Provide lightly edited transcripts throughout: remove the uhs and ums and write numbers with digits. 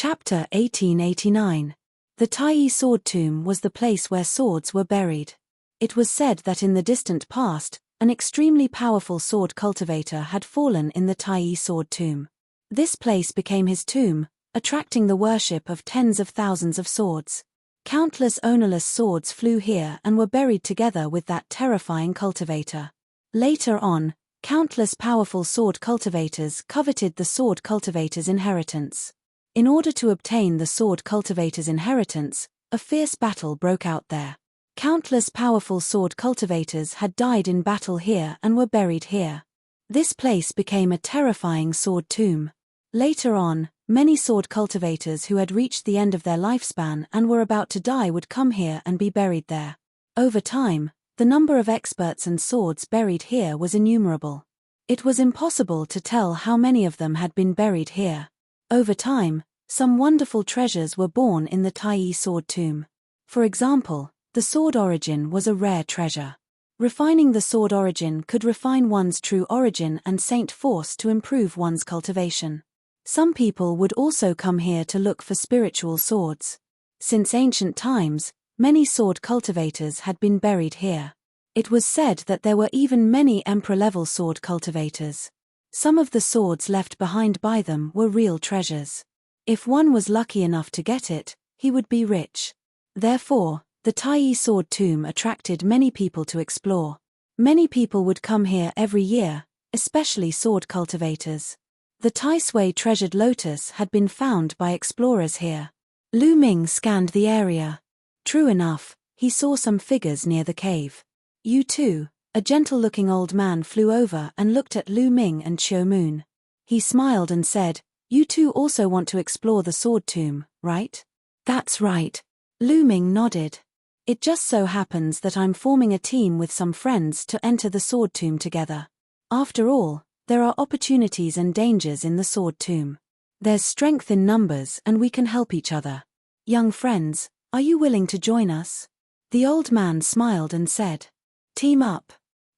Chapter 1889. The Tai Sword Tomb was the place where swords were buried. It was said that in the distant past, an extremely powerful sword cultivator had fallen in the Tai Sword Tomb. This place became his tomb, attracting the worship of tens of thousands of swords. Countless ownerless swords flew here and were buried together with that terrifying cultivator. Later on, countless powerful sword cultivators coveted the sword cultivator's inheritance. In order to obtain the sword cultivator's inheritance, a fierce battle broke out there. Countless powerful sword cultivators had died in battle here and were buried here. This place became a terrifying sword tomb. Later on, many sword cultivators who had reached the end of their lifespan and were about to die would come here and be buried there. Over time, the number of experts and swords buried here was innumerable. It was impossible to tell how many of them had been buried here. Over time, some wonderful treasures were born in the Tai Sword Tomb. For example, the sword origin was a rare treasure. Refining the sword origin could refine one's true origin and saint force to improve one's cultivation. Some people would also come here to look for spiritual swords. Since ancient times, many sword cultivators had been buried here. It was said that there were even many emperor-level sword cultivators. Some of the swords left behind by them were real treasures. If one was lucky enough to get it, he would be rich. Therefore, the Tai Sword Tomb attracted many people to explore. Many people would come here every year, especially sword cultivators. The Tai Sui treasured lotus had been found by explorers here. Lu Ming scanned the area. True enough, he saw some figures near the cave. You too, a gentle-looking old man flew over and looked at Lu Ming and Xiao Moon. He smiled and said, "You two also want to explore the sword tomb, right?" "That's right." Lu Ming nodded. "It just so happens that I'm forming a team with some friends to enter the sword tomb together. After all, there are opportunities and dangers in the sword tomb. There's strength in numbers and we can help each other. Young friends, are you willing to join us?" The old man smiled and said, "Team up."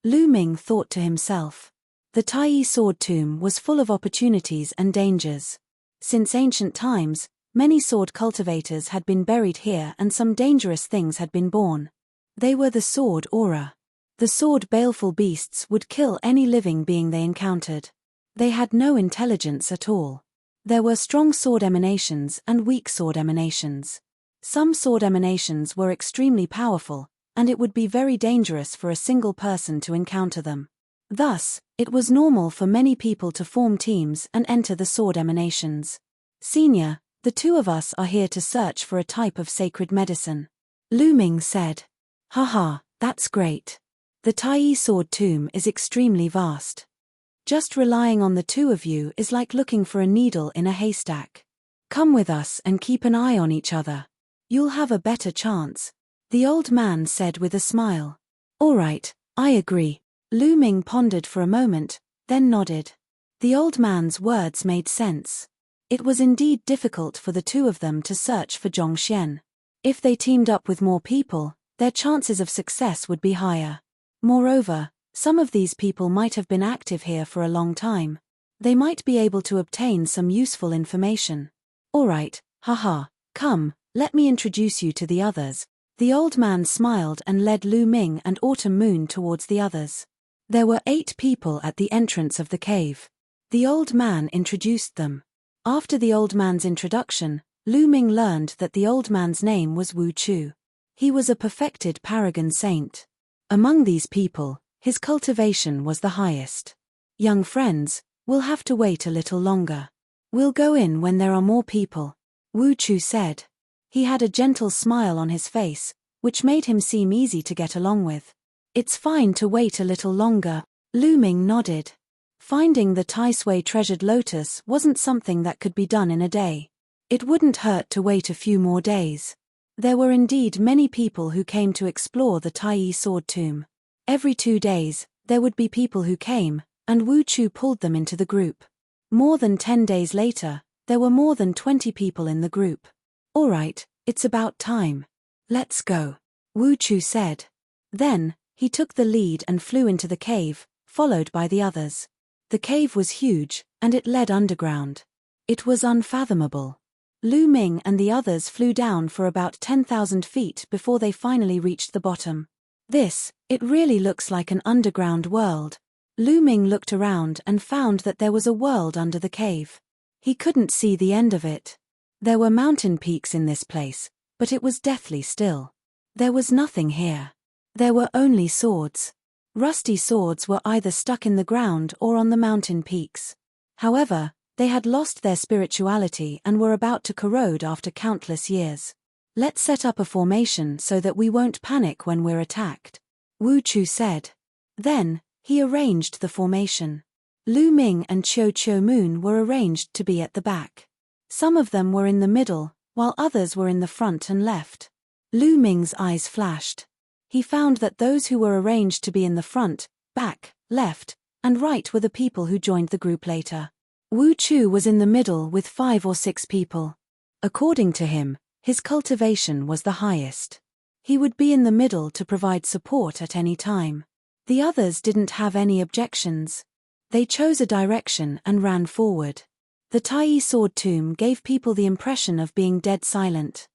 Lu Ming thought to himself. The Tai Sword Tomb was full of opportunities and dangers. Since ancient times, many sword cultivators had been buried here and some dangerous things had been born. They were the sword aura. The sword baleful beasts would kill any living being they encountered. They had no intelligence at all. There were strong sword emanations and weak sword emanations. Some sword emanations were extremely powerful, and it would be very dangerous for a single person to encounter them. Thus, it was normal for many people to form teams and enter the sword emanations. "Senior, the two of us are here to search for a type of sacred medicine," Lu Ming said. "Haha, that's great. The Tai Sword Tomb is extremely vast. Just relying on the two of you is like looking for a needle in a haystack. Come with us and keep an eye on each other. You'll have a better chance," the old man said with a smile. "All right, I agree." Lu Ming pondered for a moment, then nodded. The old man's words made sense. It was indeed difficult for the two of them to search for Zhongxian. If they teamed up with more people, their chances of success would be higher. Moreover, some of these people might have been active here for a long time. They might be able to obtain some useful information. "All right, haha, come, let me introduce you to the others." The old man smiled and led Lu Ming and Autumn Moon towards the others. There were 8 people at the entrance of the cave. The old man introduced them. After the old man's introduction, Lu Ming learned that the old man's name was Wu Chu. He was a perfected paragon saint. Among these people, his cultivation was the highest. "Young friends, we'll have to wait a little longer. We'll go in when there are more people," Wu Chu said. He had a gentle smile on his face, which made him seem easy to get along with. "It's fine to wait a little longer," Lu Ming nodded. Finding the Tai Sui treasured lotus wasn't something that could be done in a day. It wouldn't hurt to wait a few more days. There were indeed many people who came to explore the Tai Sword Tomb. Every 2 days, there would be people who came, and Wu Chu pulled them into the group. More than 10 days later, there were more than 20 people in the group. "All right, it's about time. Let's go," Wu Chu said. Then, he took the lead and flew into the cave, followed by the others. The cave was huge, and it led underground. It was unfathomable. Lu Ming and the others flew down for about 10,000 feet before they finally reached the bottom. It really looks like an underground world. Lu Ming looked around and found that there was a world under the cave. He couldn't see the end of it. There were mountain peaks in this place, but it was deathly still. There was nothing here. There were only swords. Rusty swords were either stuck in the ground or on the mountain peaks. However, they had lost their spirituality and were about to corrode after countless years. Let's set up a formation so that we won't panic when we're attacked, Wu Chu said. Then, he arranged the formation. Lu Ming and Chiu Moon were arranged to be at the back. Some of them were in the middle, while others were in the front and left. Lu Ming's eyes flashed. He found that those who were arranged to be in the front, back, left, and right were the people who joined the group later. Wu Chu was in the middle with 5 or 6 people. According to him, his cultivation was the highest. He would be in the middle to provide support at any time. The others didn't have any objections. They chose a direction and ran forward. The Tai sword tomb gave people the impression of being dead silent.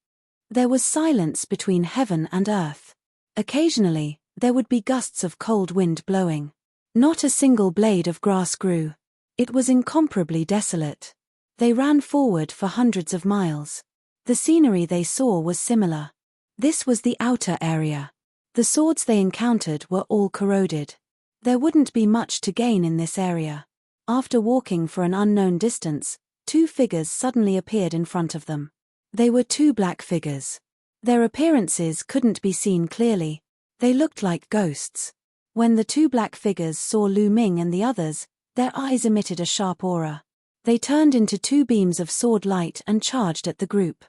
There was silence between heaven and earth. Occasionally, there would be gusts of cold wind blowing. Not a single blade of grass grew. It was incomparably desolate. They ran forward for hundreds of miles. The scenery they saw was similar. This was the outer area. The swords they encountered were all corroded. There wouldn't be much to gain in this area. After walking for an unknown distance, 2 figures suddenly appeared in front of them. They were 2 black figures. Their appearances couldn't be seen clearly. They looked like ghosts. When the 2 black figures saw Lu Ming and the others, their eyes emitted a sharp aura. They turned into 2 beams of sword light and charged at the group.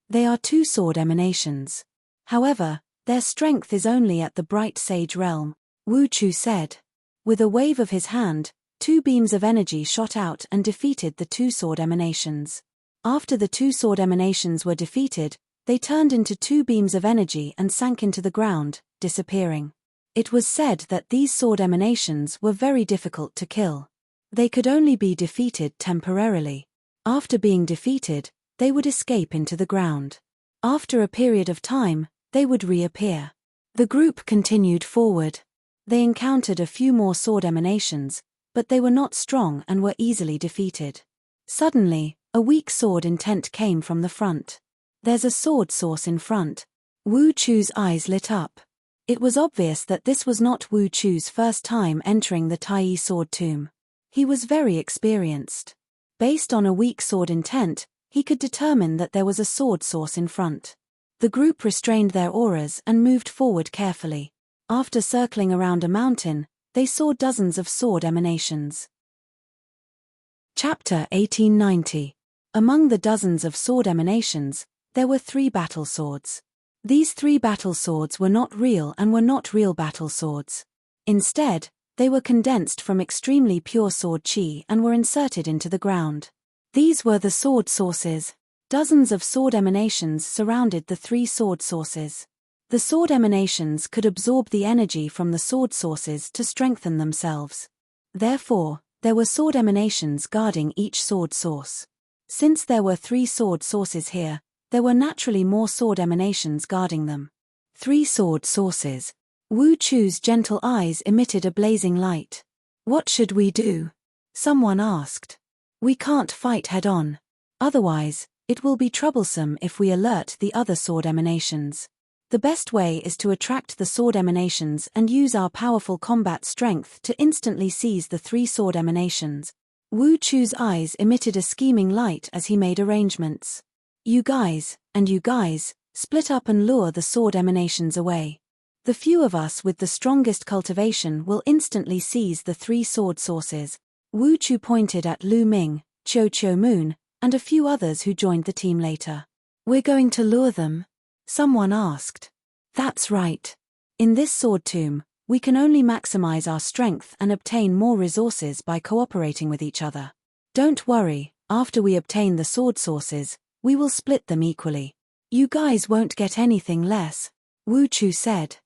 They are 2 sword emanations. However, their strength is only at the bright sage realm, Wu Chu said. With a wave of his hand, 2 beams of energy shot out and defeated the 2 sword emanations. After the 2 sword emanations were defeated, they turned into 2 beams of energy and sank into the ground, disappearing. It was said that these sword emanations were very difficult to kill. They could only be defeated temporarily. After being defeated, they would escape into the ground. After a period of time, they would reappear. The group continued forward. They encountered a few more sword emanations, but they were not strong and were easily defeated. Suddenly, a weak sword intent came from the front. There's a sword source in front. Wu Chu's eyes lit up. It was obvious that this was not Wu Chu's first time entering the Tai sword tomb. He was very experienced. Based on a weak sword intent, he could determine that there was a sword source in front. The group restrained their auras and moved forward carefully. After circling around a mountain, they saw dozens of sword emanations. Chapter 1890. Among the dozens of sword emanations, there were 3 battle swords. These 3 battle swords were not real and were not real battle swords. Instead, they were condensed from extremely pure sword chi and were inserted into the ground. These were the sword sources. Dozens of sword emanations surrounded the 3 sword sources. The sword emanations could absorb the energy from the sword sources to strengthen themselves. Therefore, there were sword emanations guarding each sword source. Since there were 3 sword sources here, there were naturally more sword emanations guarding them. 3 sword sources. Wu Chu's gentle eyes emitted a blazing light. What should we do? Someone asked. We can't fight head-on. Otherwise, it will be troublesome if we alert the other sword emanations. The best way is to attract the sword emanations and use our powerful combat strength to instantly seize the 3 sword emanations. Wu Chu's eyes emitted a scheming light as he made arrangements. You guys, split up and lure the sword emanations away. The few of us with the strongest cultivation will instantly seize the 3 sword sources. Wu Chu pointed at Lu Ming, Chiu Moon, and a few others who joined the team later. We're going to lure them? Someone asked. That's right. In this sword tomb, we can only maximize our strength and obtain more resources by cooperating with each other. Don't worry, after we obtain the sword sources, we will split them equally. You guys won't get anything less, Wu Chu said.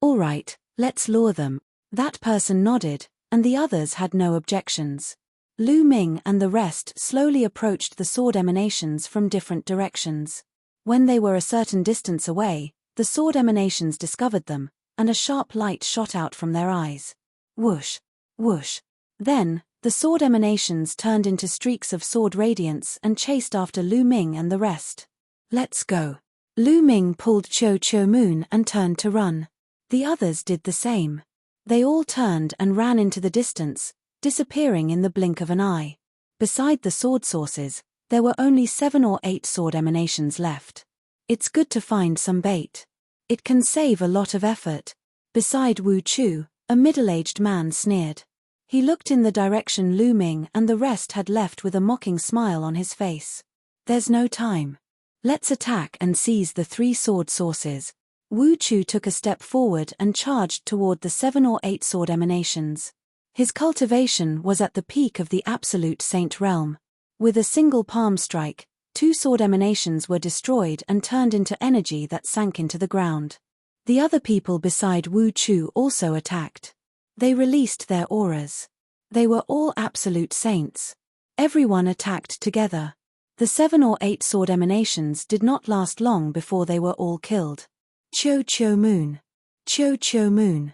All right, let's lure them. That person nodded, and the others had no objections. Lu Ming and the rest slowly approached the sword emanations from different directions. When they were a certain distance away, the sword emanations discovered them, and a sharp light shot out from their eyes. Whoosh! Whoosh! Then, the sword emanations turned into streaks of sword radiance and chased after Lu Ming and the rest. Let's go! Lu Ming pulled Cho Moon and turned to run. The others did the same. They all turned and ran into the distance, disappearing in the blink of an eye. Beside the sword sources, there were only 7 or 8 sword emanations left. It's good to find some bait. It can save a lot of effort. Beside Wu Chu, a middle-aged man sneered. He looked in the direction Lu Ming and the rest had left with a mocking smile on his face. There's no time. Let's attack and seize the 3 sword sources. Wu Chu took a step forward and charged toward the 7 or 8 sword emanations. His cultivation was at the peak of the absolute saint realm. With a single palm strike, 2 sword emanations were destroyed and turned into energy that sank into the ground. The other people beside Wu Chu also attacked. They released their auras. They were all absolute saints. Everyone attacked together. The 7 or 8 sword emanations did not last long before they were all killed. Cho Moon. Cho Moon.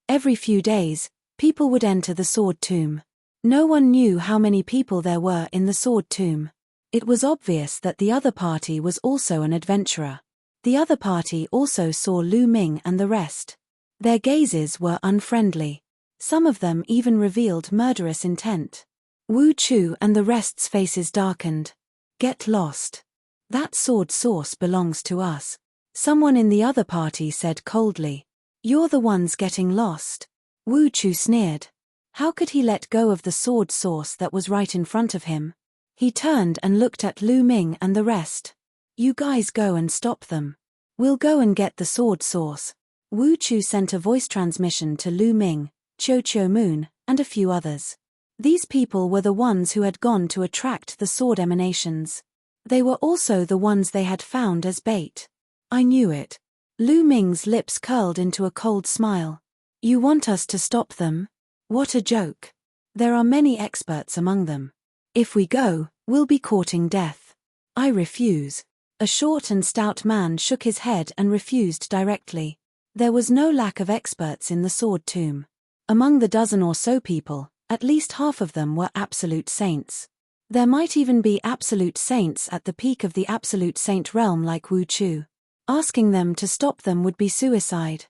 Every few days, people would enter the sword tomb. No one knew how many people there were in the sword tomb. It was obvious that the other party was also an adventurer. The other party also saw Lu Ming and the rest. Their gazes were unfriendly. Some of them even revealed murderous intent. Wu Chu and the rest's faces darkened. Get lost. That sword source belongs to us. Someone in the other party said coldly. You're the ones getting lost. Wu Chu sneered. How could he let go of the sword source that was right in front of him? He turned and looked at Lu Ming and the rest. You guys go and stop them. We'll go and get the sword source. Wu Chu sent a voice transmission to Lu Ming, Cho Moon, and a few others. These people were the ones who had gone to attract the sword emanations. They were also the ones they had found as bait. I knew it. Lu Ming's lips curled into a cold smile. You want us to stop them? What a joke. There are many experts among them. If we go, we'll be courting death. I refuse. A short and stout man shook his head and refused directly. There was no lack of experts in the sword tomb. Among the dozen or so people, at least half of them were absolute saints. There might even be absolute saints at the peak of the absolute saint realm like Wu Chu. Asking them to stop them would be suicide.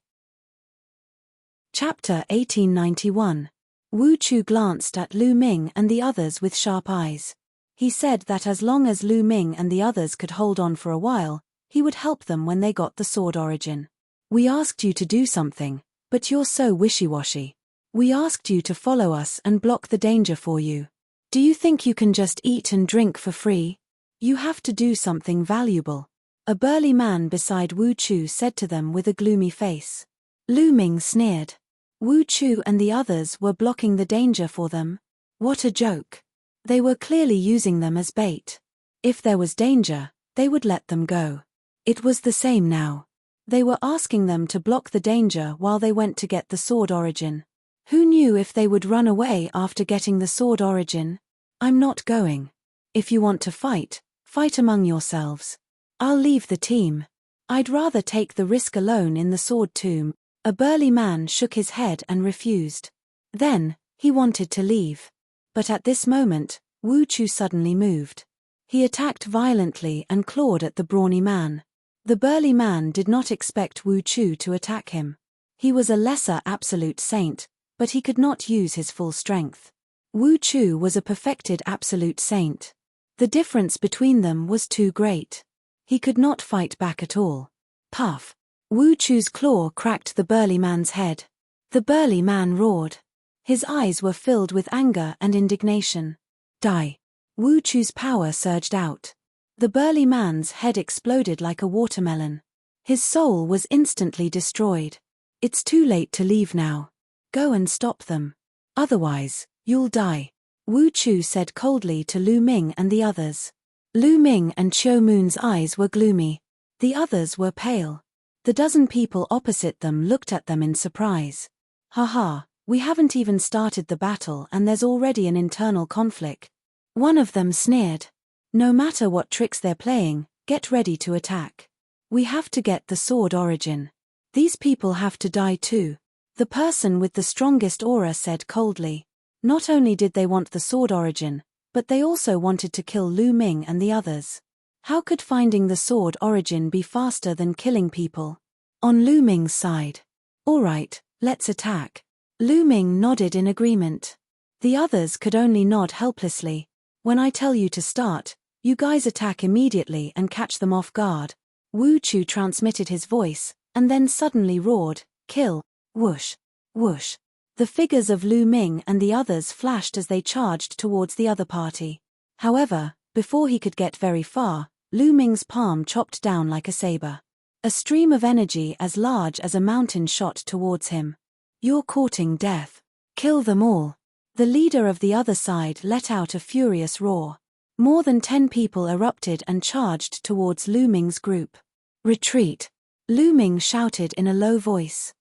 Chapter 1891. Wu Chu glanced at Lu Ming and the others with sharp eyes. He said that as long as Lu Ming and the others could hold on for a while, he would help them when they got the sword origin. We asked you to do something, but you're so wishy-washy. We asked you to follow us and block the danger for you. Do you think you can just eat and drink for free? You have to do something valuable. A burly man beside Wu Chu said to them with a gloomy face. Lu Ming sneered. Wu Chu and the others were blocking the danger for them. What a joke. They were clearly using them as bait. If there was danger, they would let them go. It was the same now. They were asking them to block the danger while they went to get the sword origin. Who knew if they would run away after getting the sword origin? I'm not going. If you want to fight, fight among yourselves. I'll leave the team. I'd rather take the risk alone in the sword tomb. A burly man shook his head and refused. Then, he wanted to leave. But at this moment, Wu Chu suddenly moved. He attacked violently and clawed at the brawny man. The burly man did not expect Wu Chu to attack him. He was a lesser absolute saint, but he could not use his full strength. Wu Chu was a perfected absolute saint. The difference between them was too great. He could not fight back at all. Puff! Wu Chu's claw cracked the burly man's head. The burly man roared. His eyes were filled with anger and indignation. Die! Wu Chu's power surged out. The burly man's head exploded like a watermelon. His soul was instantly destroyed. It's too late to leave now. Go and stop them. Otherwise, you'll die. Wu Chu said coldly to Lu Ming and the others. Lu Ming and Cho Moon's eyes were gloomy. The others were pale. The dozen people opposite them looked at them in surprise. Ha ha, We haven't even started the battle and there's already an internal conflict. One of them sneered. No matter what tricks they're playing, get ready to attack. We have to get the sword origin. These people have to die too. The person with the strongest aura said coldly. Not only did they want the sword origin, but they also wanted to kill Lu Ming and the others. How could finding the sword origin be faster than killing people? On Lu Ming's side. Alright, let's attack. Lu Ming nodded in agreement. The others could only nod helplessly. When I tell you to start, you guys attack immediately and catch them off guard. Wu Chu transmitted his voice, and then suddenly roared, kill, whoosh, whoosh. The figures of Lu Ming and the others flashed as they charged towards the other party. However, before he could get very far, Lu Ming's palm chopped down like a saber. A stream of energy as large as a mountain shot towards him. You're courting death. Kill them all. The leader of the other side let out a furious roar. More than 10 people erupted and charged towards Lu Ming's group. Retreat. Lu Ming shouted in a low voice.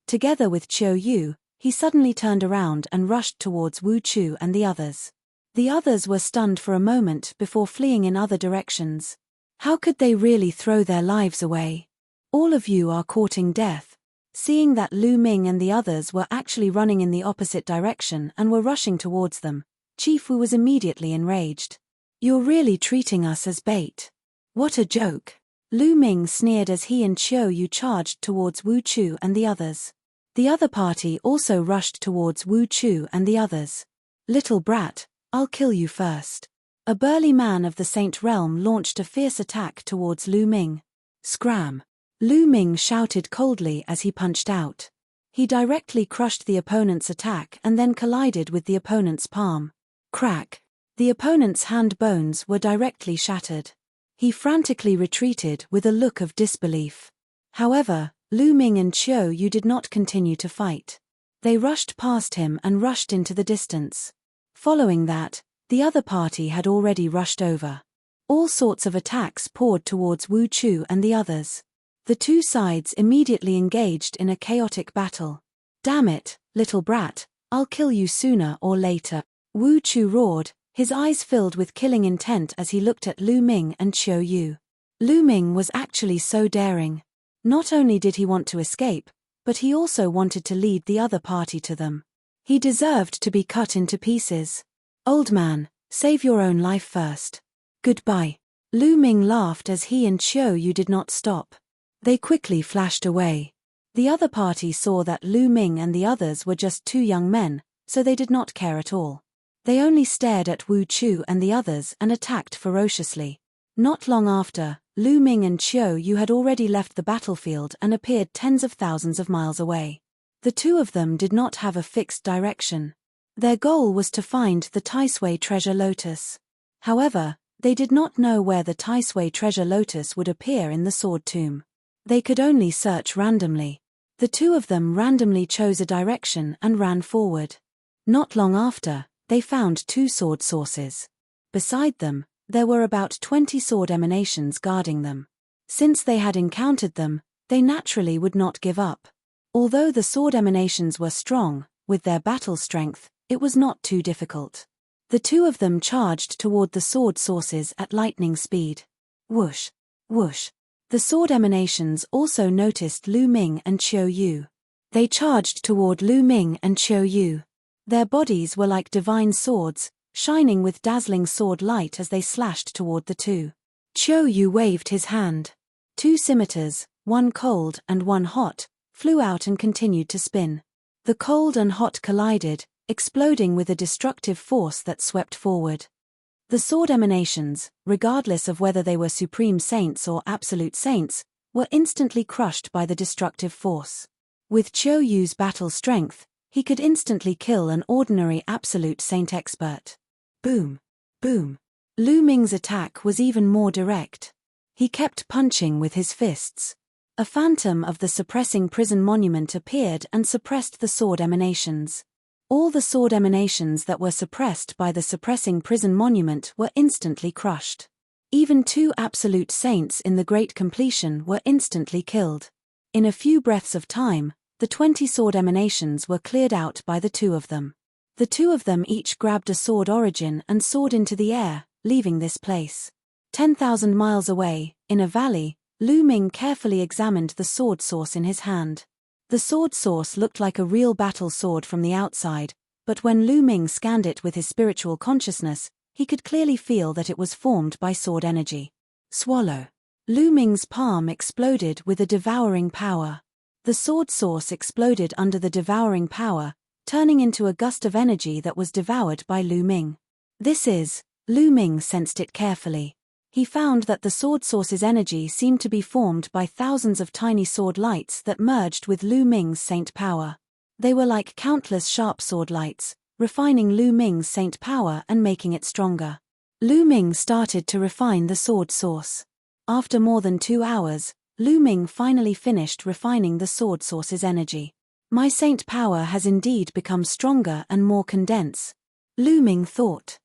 Together with Qiu Yu, he suddenly turned around and rushed towards Wu Chu and the others. The others were stunned for a moment before fleeing in other directions. How could they really throw their lives away? All of you are courting death. Seeing that Lu Ming and the others were actually running in the opposite direction and were rushing towards them, Chief Wu was immediately enraged. You're really treating us as bait. What a joke. Lu Ming sneered as he and Qiu Yu charged towards Wu Chu and the others. The other party also rushed towards Wu Chu and the others. Little brat, I'll kill you first. A burly man of the Saint Realm launched a fierce attack towards Lu Ming. Scram. Lu Ming shouted coldly as he punched out. He directly crushed the opponent's attack and then collided with the opponent's palm. Crack. The opponent's hand bones were directly shattered. He frantically retreated with a look of disbelief. However, Lu Ming and Qiu Yu did not continue to fight. They rushed past him and rushed into the distance. Following that, the other party had already rushed over. All sorts of attacks poured towards Wu Chu and the others. The two sides immediately engaged in a chaotic battle. Damn it, little brat, I'll kill you sooner or later. Wu Chu roared, his eyes filled with killing intent as he looked at Lu Ming and Qiu Yu. Lu Ming was actually so daring. Not only did he want to escape, but he also wanted to lead the other party to them. He deserved to be cut into pieces. Old man, save your own life first. Goodbye. Lu Ming laughed as he and Qiu Yu did not stop. They quickly flashed away. The other party saw that Lu Ming and the others were just two young men, so they did not care at all. They only stared at Wu Chu and the others and attacked ferociously. Not long after, Lu Ming and Qiu Yu had already left the battlefield and appeared tens of thousands of miles away. The two of them did not have a fixed direction. Their goal was to find the Taisui treasure lotus. However, they did not know where the Taisui treasure lotus would appear in the sword tomb. They could only search randomly. The two of them randomly chose a direction and ran forward. Not long after, they found two sword sources. Beside them, there were about 20 sword emanations guarding them. Since they had encountered them, they naturally would not give up. Although the sword emanations were strong, with their battle strength, it was not too difficult. The two of them charged toward the sword sources at lightning speed. Whoosh, whoosh. The sword emanations also noticed Lu Ming and Qiu Yu. They charged toward Lu Ming and Qiu Yu. Their bodies were like divine swords, shining with dazzling sword light as they slashed toward the two. Qiu Yu waved his hand. Two scimitars, one cold and one hot, flew out and continued to spin. The cold and hot collided, exploding with a destructive force that swept forward. The sword emanations, regardless of whether they were supreme saints or absolute saints, were instantly crushed by the destructive force. With Qiu Yu's battle strength, he could instantly kill an ordinary absolute saint expert. Boom, boom. Lu Ming's attack was even more direct. He kept punching with his fists. A phantom of the suppressing prison monument appeared and suppressed the sword emanations. All the sword emanations that were suppressed by the suppressing prison monument were instantly crushed. Even two absolute saints in the Great Completion were instantly killed. In a few breaths of time, the 20 sword emanations were cleared out by the two of them. The two of them each grabbed a sword origin and soared into the air, leaving this place. 10,000 miles away, in a valley, Lu Ming carefully examined the sword source in his hand. The sword source looked like a real battle sword from the outside, but when Lu Ming scanned it with his spiritual consciousness, he could clearly feel that it was formed by sword energy. Swallow. Lu Ming's palm exploded with a devouring power. The sword source exploded under the devouring power, turning into a gust of energy that was devoured by Lu Ming. Lu Ming sensed it carefully. He found that the sword source's energy seemed to be formed by thousands of tiny sword lights that merged with Lu Ming's saint power. They were like countless sharp sword lights, refining Lu Ming's saint power and making it stronger. Lu Ming started to refine the sword source. After more than 2 hours, Lu Ming finally finished refining the sword source's energy. My saint power has indeed become stronger and more condensed, Lu Ming thought.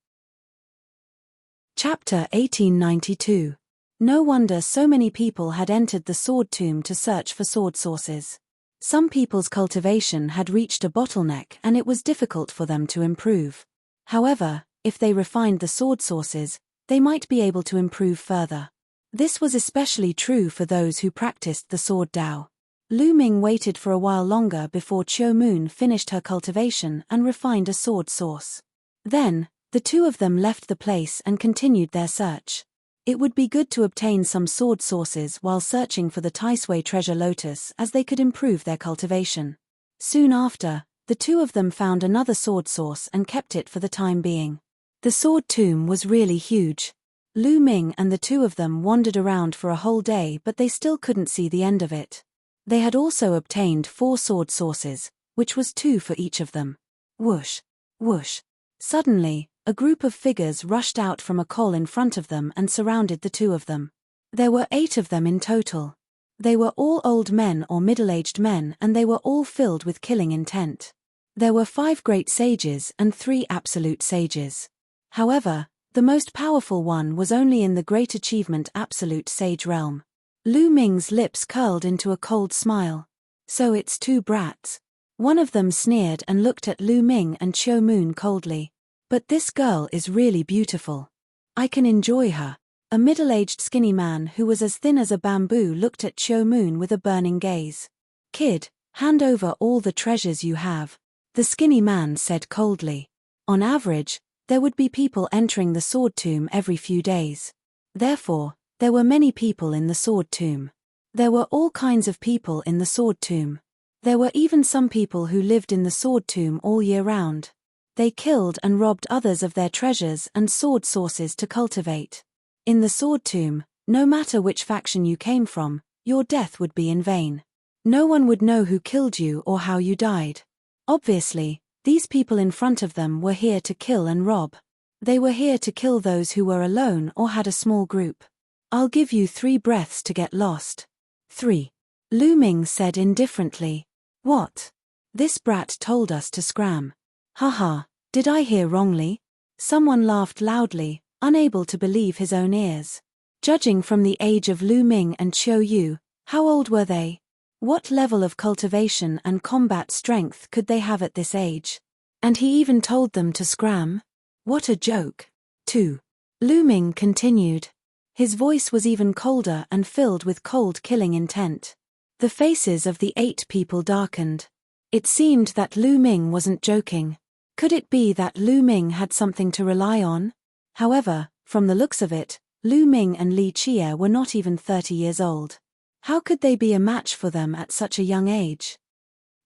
Chapter 1892. No wonder so many people had entered the sword tomb to search for sword sources. Some people's cultivation had reached a bottleneck and it was difficult for them to improve. However, if they refined the sword sources, they might be able to improve further. This was especially true for those who practiced the sword Dao. Lu Ming waited for a while longer before Qiu Moon finished her cultivation and refined a sword source. Then, the two of them left the place and continued their search. It would be good to obtain some sword sources while searching for the Taisui treasure lotus, as they could improve their cultivation. Soon after, the two of them found another sword source and kept it for the time being. The sword tomb was really huge. Lu Ming and the two of them wandered around for a whole day, but they still couldn't see the end of it. They had also obtained 4 sword sources, which was 2 for each of them. Whoosh! Whoosh! Suddenly, a group of figures rushed out from a col in front of them and surrounded the two of them. There were 8 of them in total. They were all old men or middle-aged men, and they were all filled with killing intent. There were 5 great sages and 3 absolute sages. However, the most powerful one was only in the Great Achievement Absolute Sage realm. Lu Ming's lips curled into a cold smile. So it's 2 brats. One of them sneered and looked at Lu Ming and Qiu Moon coldly. But this girl is really beautiful. I can enjoy her. A middle-aged skinny man who was as thin as a bamboo looked at Qiu Moon with a burning gaze. Kid, hand over all the treasures you have, the skinny man said coldly. On average, there would be people entering the sword tomb every few days. Therefore, there were many people in the sword tomb. There were all kinds of people in the sword tomb. There were even some people who lived in the sword tomb all year round. They killed and robbed others of their treasures and sword sources to cultivate. In the sword tomb, no matter which faction you came from, your death would be in vain. No one would know who killed you or how you died. Obviously, these people in front of them were here to kill and rob. They were here to kill those who were alone or had a small group. I'll give you 3 breaths to get lost. 3. Lu Ming said indifferently. What? This brat told us to scram. Haha, did I hear wrongly? Someone laughed loudly, unable to believe his own ears. Judging from the age of Lu Ming and Qiu Yu, how old were they? What level of cultivation and combat strength could they have at this age? And he even told them to scram? What a joke. 2. Lu Ming continued. His voice was even colder and filled with cold killing intent. The faces of the 8 people darkened. It seemed that Lu Ming wasn't joking. Could it be that Lu Ming had something to rely on? However, from the looks of it, Lu Ming and Li Chia were not even 30 years old. How could they be a match for them at such a young age?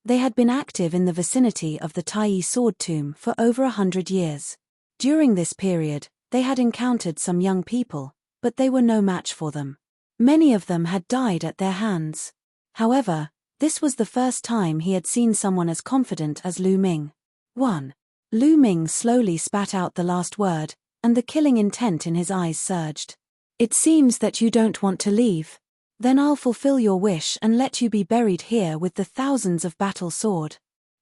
They had been active in the vicinity of the Tai sword tomb for over 100 years. During this period, they had encountered some young people, but they were no match for them. Many of them had died at their hands. However, this was the first time he had seen someone as confident as Lu Ming. 1. Lu Ming slowly spat out the last word, and the killing intent in his eyes surged. It seems that you don't want to leave. Then I'll fulfill your wish and let you be buried here with the thousands of battle sword.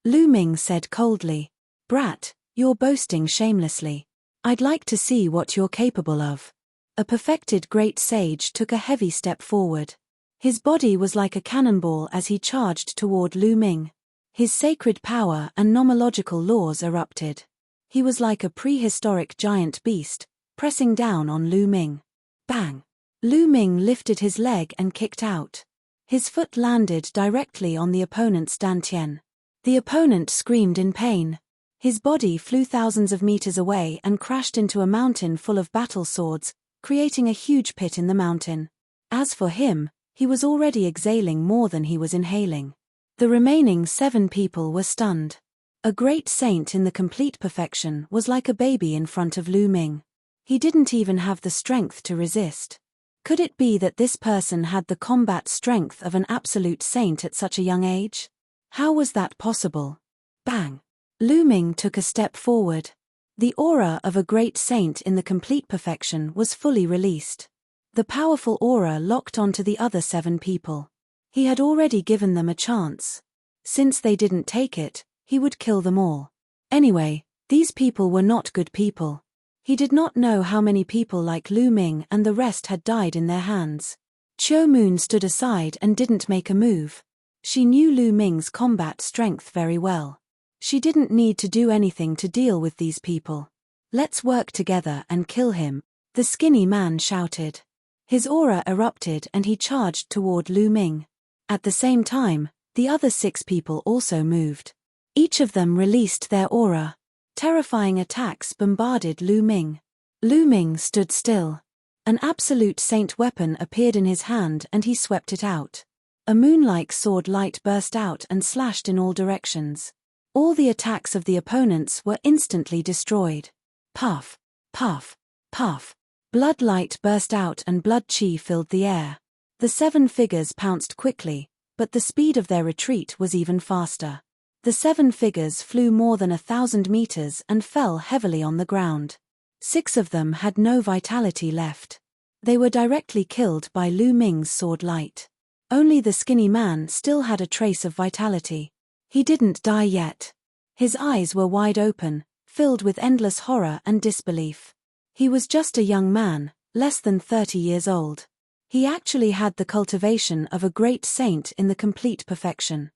Lu Ming said coldly. Brat, you're boasting shamelessly. I'd like to see what you're capable of. A perfected great sage took a heavy step forward. His body was like a cannonball as he charged toward Lu Ming. His sacred power and nomological laws erupted. He was like a prehistoric giant beast, pressing down on Lu Ming. Bang! Lu Ming lifted his leg and kicked out. His foot landed directly on the opponent's dantian. The opponent screamed in pain. His body flew thousands of meters away and crashed into a mountain full of battle swords, creating a huge pit in the mountain. As for him, he was already exhaling more than he was inhaling. The remaining 7 people were stunned. A great saint in the complete perfection was like a baby in front of Lu Ming. He didn't even have the strength to resist. Could it be that this person had the combat strength of an absolute saint at such a young age? How was that possible? Bang! Lu Ming took a step forward. The aura of a great saint in the complete perfection was fully released. The powerful aura locked onto the other 7 people. He had already given them a chance. Since they didn't take it, he would kill them all. Anyway, these people were not good people. He did not know how many people like Lu Ming and the rest had died in their hands. Qiu Moon stood aside and didn't make a move. She knew Lu Ming's combat strength very well. She didn't need to do anything to deal with these people. "Let's work together and kill him," the skinny man shouted. His aura erupted and he charged toward Lu Ming. At the same time, the other 6 people also moved. Each of them released their aura. Terrifying attacks bombarded Lu Ming. Lu Ming stood still. An absolute saint weapon appeared in his hand and he swept it out. A moon-like sword light burst out and slashed in all directions. All the attacks of the opponents were instantly destroyed. Puff, puff, puff. Blood light burst out and blood chi filled the air. The 7 figures pounced quickly, but the speed of their retreat was even faster. The 7 figures flew more than 1,000 meters and fell heavily on the ground. 6 of them had no vitality left. They were directly killed by Lu Ming's sword light. Only the skinny man still had a trace of vitality. He didn't die yet. His eyes were wide open, filled with endless horror and disbelief. He was just a young man, less than 30 years old. He actually had the cultivation of a great saint in the complete perfection.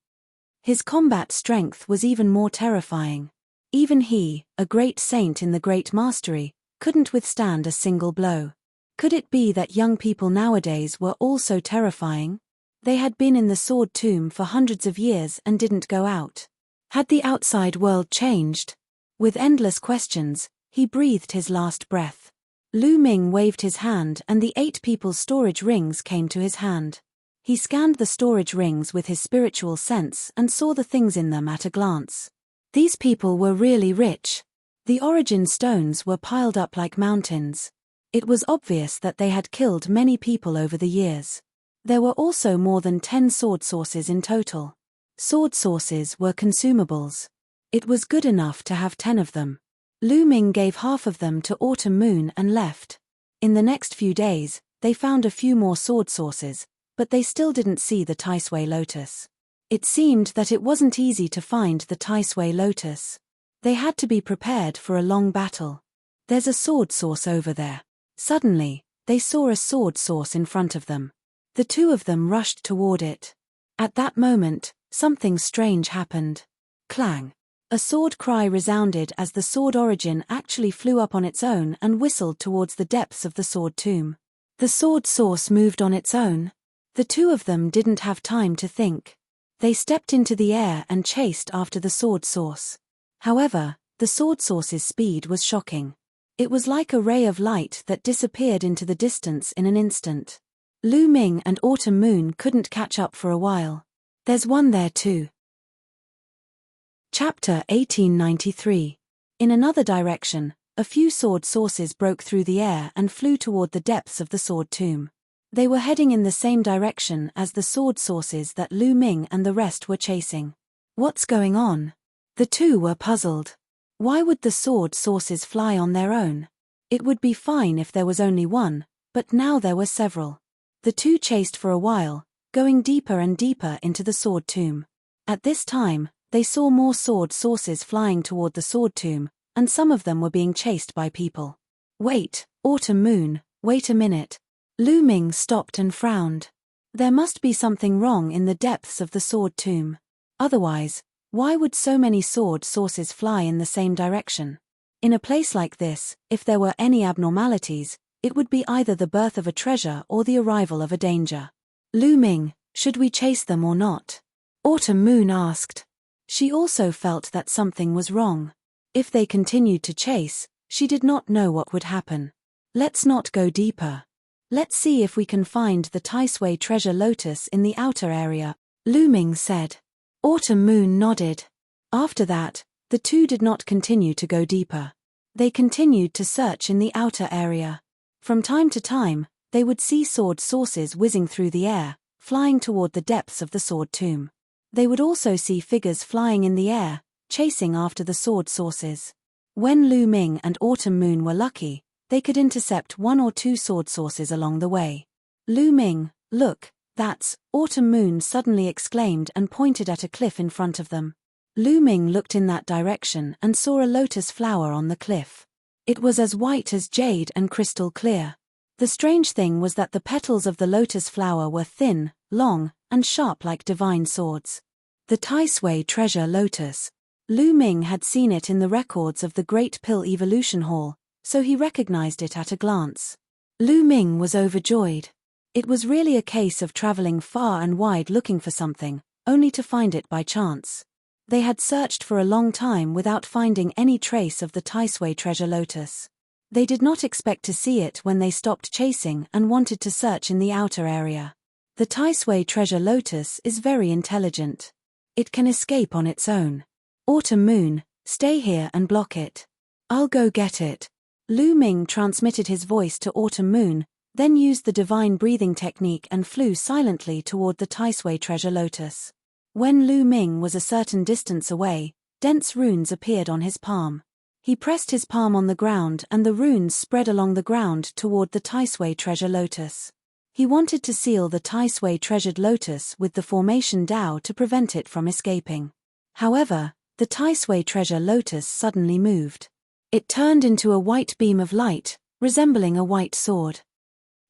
His combat strength was even more terrifying. Even he, a great saint in the great mastery, couldn't withstand a single blow. Could it be that young people nowadays were all so terrifying? They had been in the sword tomb for hundreds of years and didn't go out. Had the outside world changed? With endless questions, he breathed his last breath. Lu Ming waved his hand and the 8 people's storage rings came to his hand. He scanned the storage rings with his spiritual sense and saw the things in them at a glance. These people were really rich. The origin stones were piled up like mountains. It was obvious that they had killed many people over the years. There were also more than 10 sword sources in total. Sword sources were consumables. It was good enough to have 10 of them. Lu Ming gave half of them to Autumn Moon and left. In the next few days, they found a few more sword sources, but they still didn't see the Taisui lotus. It seemed that it wasn't easy to find the Taisui lotus. They had to be prepared for a long battle. "There's a sword source over there." Suddenly, they saw a sword source in front of them. The 2 of them rushed toward it. At that moment, something strange happened. Clang! A sword cry resounded as the sword origin actually flew up on its own and whistled towards the depths of the sword tomb. The sword source moved on its own. The 2 of them didn't have time to think. They stepped into the air and chased after the sword source. However, the sword source's speed was shocking. It was like a ray of light that disappeared into the distance in an instant. Lu Ming and Autumn Moon couldn't catch up for a while. "There's one there too." Chapter 1893. In another direction, a few sword sources broke through the air and flew toward the depths of the sword tomb. They were heading in the same direction as the sword sources that Lu Ming and the rest were chasing. What's going on? The 2 were puzzled. Why would the sword sources fly on their own? It would be fine if there was only one, but now there were several. The 2 chased for a while, going deeper and deeper into the sword tomb. At this time, they saw more sword sources flying toward the sword tomb, and some of them were being chased by people. "Wait, Autumn Moon, wait a minute." Lu Ming stopped and frowned. There must be something wrong in the depths of the sword tomb. Otherwise, why would so many sword sources fly in the same direction? In a place like this, if there were any abnormalities, it would be either the birth of a treasure or the arrival of a danger. Lu Ming, should we chase them or not? Autumn Moon asked. She also felt that something was wrong. If they continued to chase, she did not know what would happen. Let's not go deeper. Let's see if we can find the Taisui treasure lotus in the outer area, Lu Ming said. Autumn Moon nodded. After that, the two did not continue to go deeper. They continued to search in the outer area. From time to time, they would see sword sources whizzing through the air, flying toward the depths of the sword tomb. They would also see figures flying in the air, chasing after the sword sources. When Lu Ming and Autumn Moon were lucky, they could intercept one or two sword sources along the way. Lu Ming, look, that's, Autumn Moon suddenly exclaimed and pointed at a cliff in front of them. Lu Ming looked in that direction and saw a lotus flower on the cliff. It was as white as jade and crystal clear. The strange thing was that the petals of the lotus flower were thin, long, and sharp like divine swords. The Taisui treasure lotus. Lu Ming had seen it in the records of the Great Pill Evolution Hall, so he recognized it at a glance. Lu Ming was overjoyed. It was really a case of traveling far and wide looking for something, only to find it by chance. They had searched for a long time without finding any trace of the Taisui treasure lotus. They did not expect to see it when they stopped chasing and wanted to search in the outer area. The Taisui treasure lotus is very intelligent. It can escape on its own. Autumn Moon, stay here and block it. I'll go get it. Lu Ming transmitted his voice to Autumn Moon, then used the divine breathing technique and flew silently toward the Taisui treasure lotus. When Lu Ming was a certain distance away, dense runes appeared on his palm. He pressed his palm on the ground and the runes spread along the ground toward the Taisui treasure lotus. He wanted to seal the Taisui treasured lotus with the formation Dao to prevent it from escaping. However, the Taisui treasure lotus suddenly moved. It turned into a white beam of light, resembling a white sword.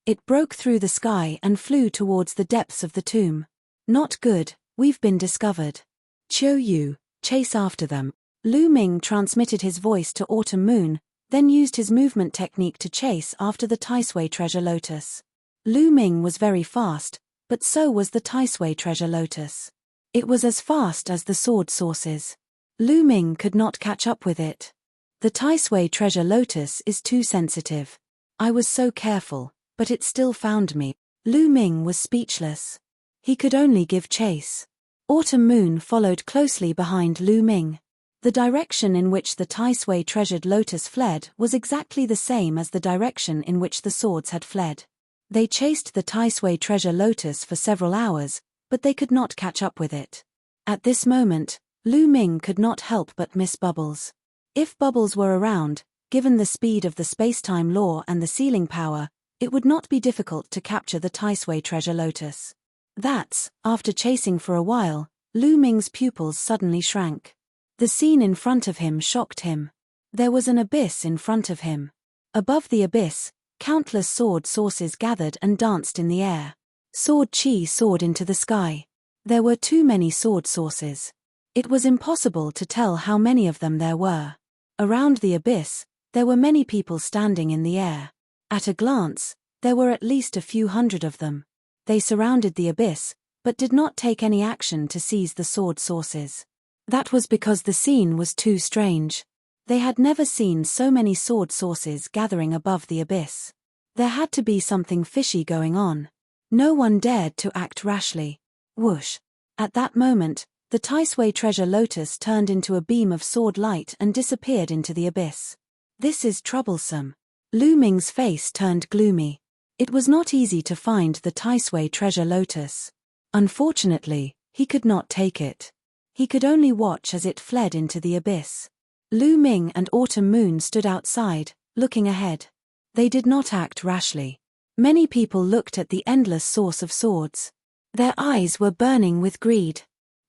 It broke through the sky and flew towards the depths of the tomb. Not good, we've been discovered. Qiu Yu, chase after them. Lu Ming transmitted his voice to Autumn Moon, then used his movement technique to chase after the Taisui treasure lotus. Lu Ming was very fast, but so was the Taisui treasure lotus. It was as fast as the sword sources. Lu Ming could not catch up with it. The Taisui treasure lotus is too sensitive. I was so careful, but it still found me. Lu Ming was speechless. He could only give chase. Autumn Moon followed closely behind Lu Ming. The direction in which the Taisui treasured lotus fled was exactly the same as the direction in which the swords had fled. They chased the Taisui treasure lotus for several hours, but they could not catch up with it. At this moment, Lu Ming could not help but miss Bubbles. If Bubbles were around, given the speed of the space-time law and the sealing power, it would not be difficult to capture the Taisui treasure lotus. That's, after chasing for a while, Lu Ming's pupils suddenly shrank. The scene in front of him shocked him. There was an abyss in front of him. Above the abyss, countless sword sources gathered and danced in the air. Sword chi soared into the sky. There were too many sword sources. It was impossible to tell how many of them there were. Around the abyss, there were many people standing in the air. At a glance, there were at least a few hundred of them. They surrounded the abyss, but did not take any action to seize the sword sources. That was because the scene was too strange. They had never seen so many sword sources gathering above the abyss. There had to be something fishy going on. No one dared to act rashly. Whoosh! At that moment, the Taisui treasure lotus turned into a beam of sword light and disappeared into the abyss. This is troublesome. Lu Ming's face turned gloomy. It was not easy to find the Taisui treasure lotus. Unfortunately, he could not take it. He could only watch as it fled into the abyss. Lu Ming and Autumn Moon stood outside, looking ahead. They did not act rashly. Many people looked at the endless source of swords. Their eyes were burning with greed.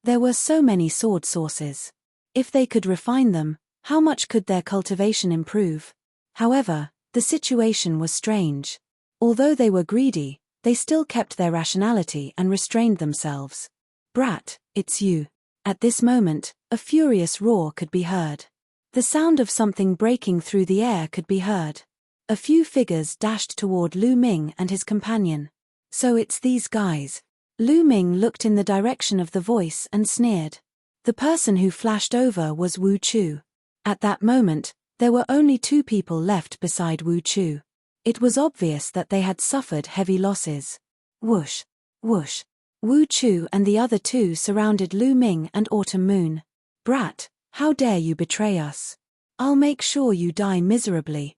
There were so many sword sources. If they could refine them, how much could their cultivation improve? However, the situation was strange. Although they were greedy, they still kept their rationality and restrained themselves. "Brat, it's you." At this moment, a furious roar could be heard. The sound of something breaking through the air could be heard. A few figures dashed toward Lu Ming and his companion. "So it's these guys." Lu Ming looked in the direction of the voice and sneered. The person who flashed over was Wu Chu. At that moment, there were only 2 people left beside Wu Chu. It was obvious that they had suffered heavy losses. Whoosh! Whoosh! Wu Chu and the other 2 surrounded Lu Ming and Autumn Moon. "Brat, how dare you betray us? I'll make sure you die miserably."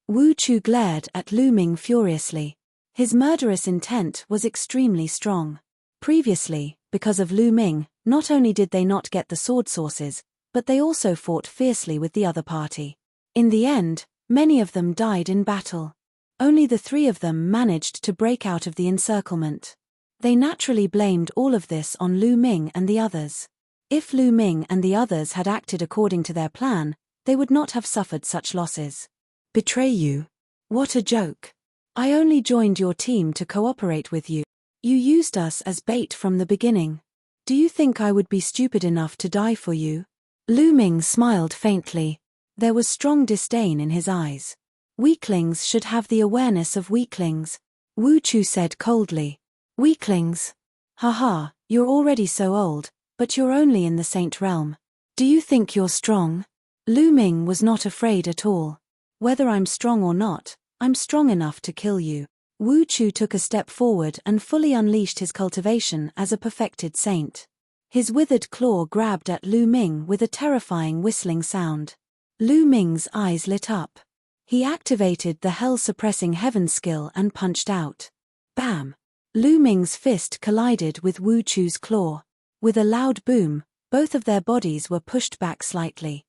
Wu Chu glared at Lu Ming furiously. His murderous intent was extremely strong. Previously, because of Lu Ming, not only did they not get the sword sources, but they also fought fiercely with the other party. In the end, many of them died in battle. Only the 3 of them managed to break out of the encirclement. They naturally blamed all of this on Lu Ming and the others. If Lu Ming and the others had acted according to their plan, they would not have suffered such losses. "Betray you? What a joke. I only joined your team to cooperate with you. You used us as bait from the beginning. Do you think I would be stupid enough to die for you?" Lu Ming smiled faintly. There was strong disdain in his eyes. "Weaklings should have the awareness of weaklings," Wu Chu said coldly. "Weaklings? Haha, you're already so old, but you're only in the Saint realm. Do you think you're strong?" Lu Ming was not afraid at all. "Whether I'm strong or not, I'm strong enough to kill you." Wu Chu took a step forward and fully unleashed his cultivation as a perfected saint. His withered claw grabbed at Lu Ming with a terrifying whistling sound. Lu Ming's eyes lit up. He activated the hell-suppressing heaven skill and punched out. Bam! Lu Ming's fist collided with Wu Chu's claw. With a loud boom, both of their bodies were pushed back slightly.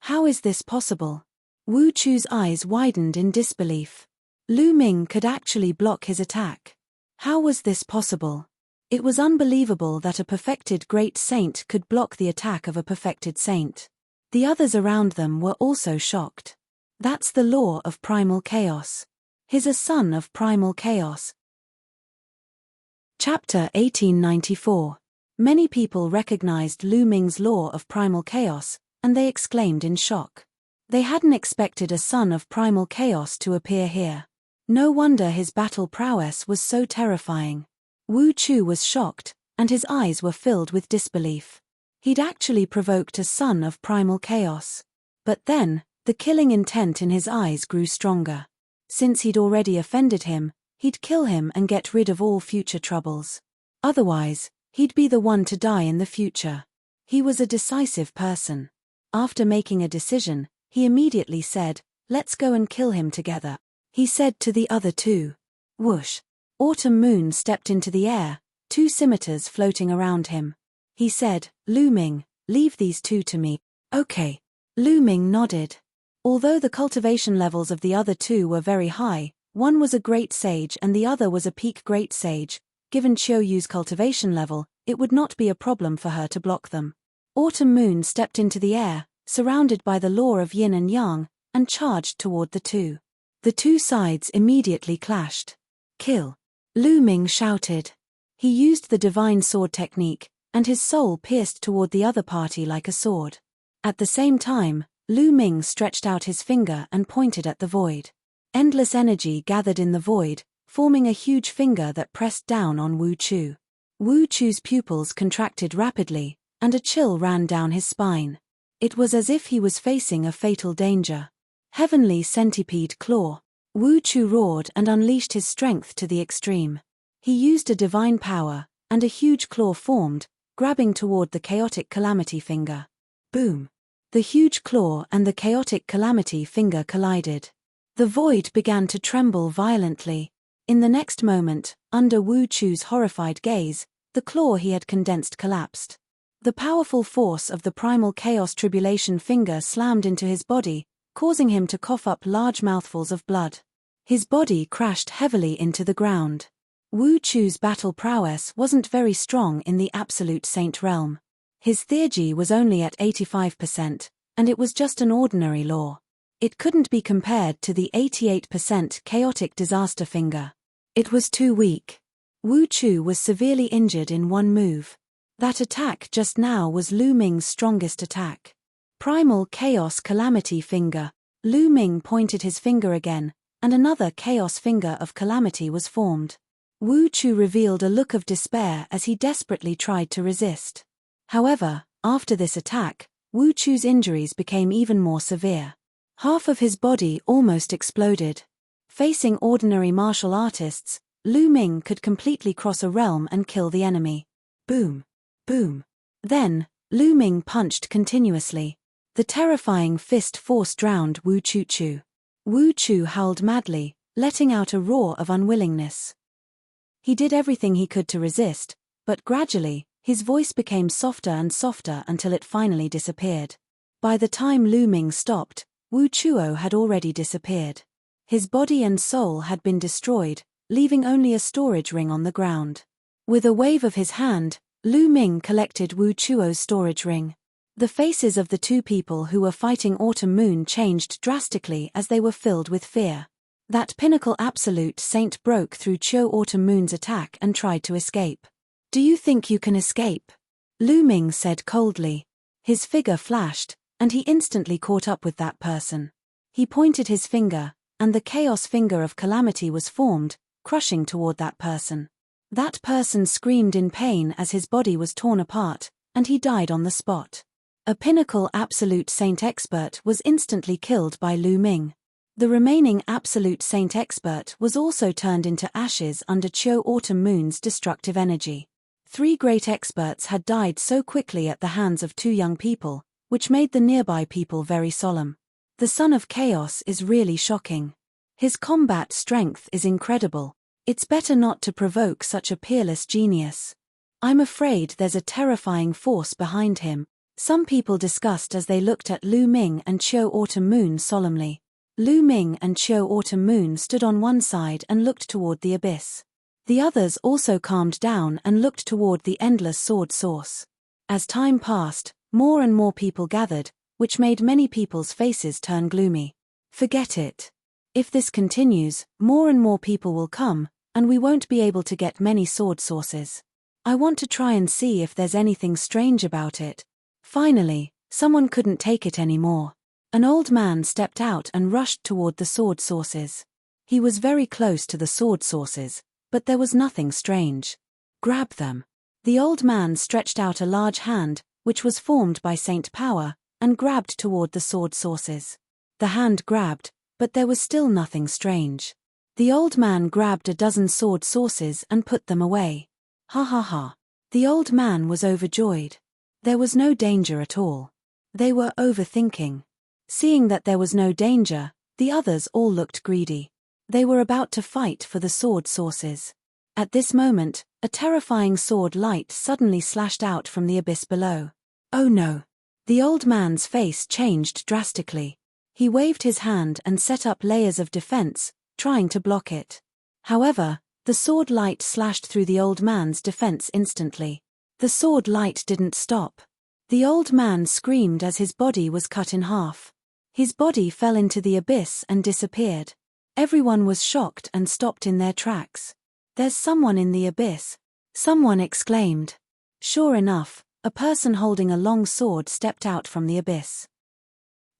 How is this possible?" Wu Chu's eyes widened in disbelief. Lu Ming could actually block his attack. How was this possible? It was unbelievable that a perfected great saint could block the attack of a perfected saint. The others around them were also shocked. That's the law of primal chaos. He's a son of primal chaos. Chapter 1894. Many people recognized Lu Ming's law of primal chaos, and they exclaimed in shock. They hadn't expected a son of primal chaos to appear here. No wonder his battle prowess was so terrifying. Wu Chu was shocked, and his eyes were filled with disbelief. He'd actually provoked a son of primal chaos. But then, the killing intent in his eyes grew stronger. Since he'd already offended him, he'd kill him and get rid of all future troubles. Otherwise, he'd be the one to die in the future. He was a decisive person. After making a decision, he immediately said, "Let's go and kill him together," he said to the other 2. Whoosh! Autumn Moon stepped into the air, 2 scimitars floating around him. He said, "Lu Ming, leave these 2 to me." "Okay." Lu Ming nodded. Although the cultivation levels of the other 2 were very high, one was a great sage and the other was a peak great sage, given Qiuyu's cultivation level, it would not be a problem for her to block them. Autumn Moon stepped into the air, surrounded by the law of yin and yang, and charged toward the 2. The 2 sides immediately clashed. "Kill!" Lu Ming shouted. He used the divine sword technique, and his soul pierced toward the other party like a sword. At the same time, Lu Ming stretched out his finger and pointed at the void. Endless energy gathered in the void, forming a huge finger that pressed down on Wu Chu. Wu Chu's pupils contracted rapidly, and a chill ran down his spine. It was as if he was facing a fatal danger. Heavenly centipede claw. Wu Chu roared and unleashed his strength to the extreme. He used a divine power, and a huge claw formed, grabbing toward the chaotic calamity finger. Boom! The huge claw and the chaotic calamity finger collided. The void began to tremble violently. In the next moment, under Wu Chu's horrified gaze, the claw he had condensed collapsed. The powerful force of the primal chaos tribulation finger slammed into his body, causing him to cough up large mouthfuls of blood. His body crashed heavily into the ground. Wu Chu's battle prowess wasn't very strong in the absolute saint realm. His theurgy was only at 85%, and it was just an ordinary law. It couldn't be compared to the 88% chaotic disaster finger. It was too weak. Wu Chu was severely injured in one move. That attack just now was Lu Ming's strongest attack. Primal Chaos Calamity Finger. Lu Ming pointed his finger again, and another Chaos Finger of Calamity was formed. Wu Chu revealed a look of despair as he desperately tried to resist. However, after this attack, Wu Chu's injuries became even more severe. Half of his body almost exploded. Facing ordinary martial artists, Lu Ming could completely cross a realm and kill the enemy. Boom. Boom. Then, Lu Ming punched continuously. The terrifying fist force drowned Wu Chu. Wu Chu howled madly, letting out a roar of unwillingness. He did everything he could to resist, but gradually, his voice became softer and softer until it finally disappeared. By the time Lu Ming stopped, Wu Chuo had already disappeared. His body and soul had been destroyed, leaving only a storage ring on the ground. With a wave of his hand, Lu Ming collected Wu Chuo's storage ring. The faces of the two people who were fighting Autumn Moon changed drastically as they were filled with fear. That pinnacle absolute saint broke through Chuo Autumn Moon's attack and tried to escape. "Do you think you can escape?" Lu Ming said coldly. His figure flashed, and he instantly caught up with that person. He pointed his finger, and the Chaos Finger of Calamity was formed, crushing toward that person. That person screamed in pain as his body was torn apart, and he died on the spot. A pinnacle Absolute Saint Expert was instantly killed by Lu Ming. The remaining Absolute Saint Expert was also turned into ashes under Chuo Autumn Moon's destructive energy. 3 great experts had died so quickly at the hands of 2 young people, which made the nearby people very solemn. The Son of Chaos is really shocking. His combat strength is incredible. It's better not to provoke such a peerless genius. I'm afraid there's a terrifying force behind him, some people discussed as they looked at Lu Ming and Chuo Autumn Moon solemnly. Lu Ming and Chuo Autumn Moon stood on one side and looked toward the abyss. The others also calmed down and looked toward the endless sword source. As time passed, more and more people gathered, which made many people's faces turn gloomy. Forget it. If this continues, more and more people will come, and we won't be able to get many sword sources. I want to try and see if there's anything strange about it. Finally, someone couldn't take it anymore. An old man stepped out and rushed toward the sword sources. He was very close to the sword sources, but there was nothing strange. Grab them. The old man stretched out a large hand, which was formed by Saint Power, and grabbed toward the sword sources. The hand grabbed, but there was still nothing strange. The old man grabbed a dozen sword sources and put them away. Ha ha ha. The old man was overjoyed. There was no danger at all. They were overthinking. Seeing that there was no danger, the others all looked greedy. They were about to fight for the sword sources. At this moment, a terrifying sword light suddenly slashed out from the abyss below. Oh no! The old man's face changed drastically. He waved his hand and set up layers of defense, trying to block it. However, the sword light slashed through the old man's defense instantly. The sword light didn't stop. The old man screamed as his body was cut in half. His body fell into the abyss and disappeared. Everyone was shocked and stopped in their tracks. "There's someone in the abyss," someone exclaimed. Sure enough, a person holding a long sword stepped out from the abyss.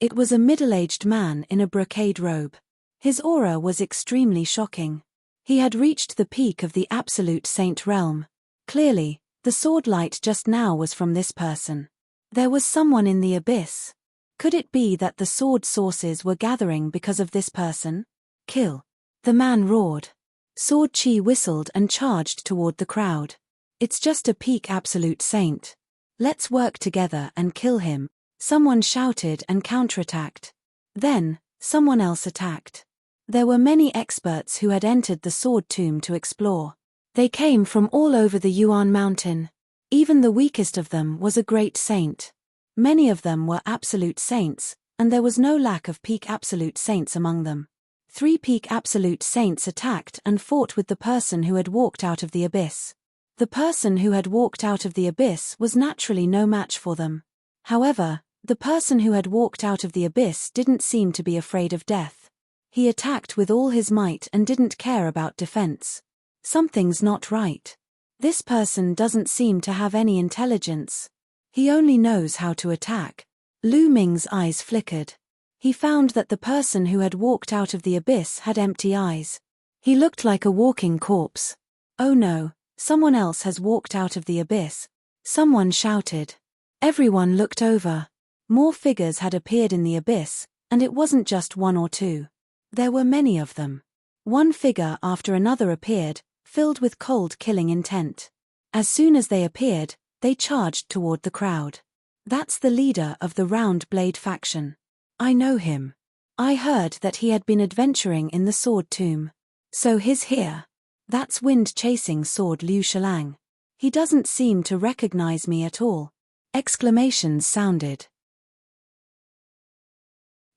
It was a middle-aged man in a brocade robe. His aura was extremely shocking. He had reached the peak of the Absolute Saint realm. Clearly, the sword light just now was from this person. There was someone in the abyss. Could it be that the sword sources were gathering because of this person? Kill. The man roared. Sword Chi whistled and charged toward the crowd. It's just a peak Absolute Saint. Let's work together and kill him, someone shouted and counterattacked. Then, someone else attacked. There were many experts who had entered the sword tomb to explore. They came from all over the Yuan mountain. Even the weakest of them was a great saint. Many of them were absolute saints, and there was no lack of peak absolute saints among them. 3 peak absolute saints attacked and fought with the person who had walked out of the abyss. The person who had walked out of the abyss was naturally no match for them. However, the person who had walked out of the abyss didn't seem to be afraid of death. He attacked with all his might and didn't care about defense. Something's not right. This person doesn't seem to have any intelligence. He only knows how to attack. Lu Ming's eyes flickered. He found that the person who had walked out of the abyss had empty eyes. He looked like a walking corpse. Oh no, someone else has walked out of the abyss. Someone shouted. Everyone looked over. More figures had appeared in the abyss, and it wasn't just one or two. There were many of them. One figure after another appeared, filled with cold killing intent. As soon as they appeared, they charged toward the crowd. That's the leader of the Round Blade faction. I know him. I heard that he had been adventuring in the Sword Tomb. So he's here. That's wind-chasing sword Liu Shilang. He doesn't seem to recognize me at all. Exclamations sounded.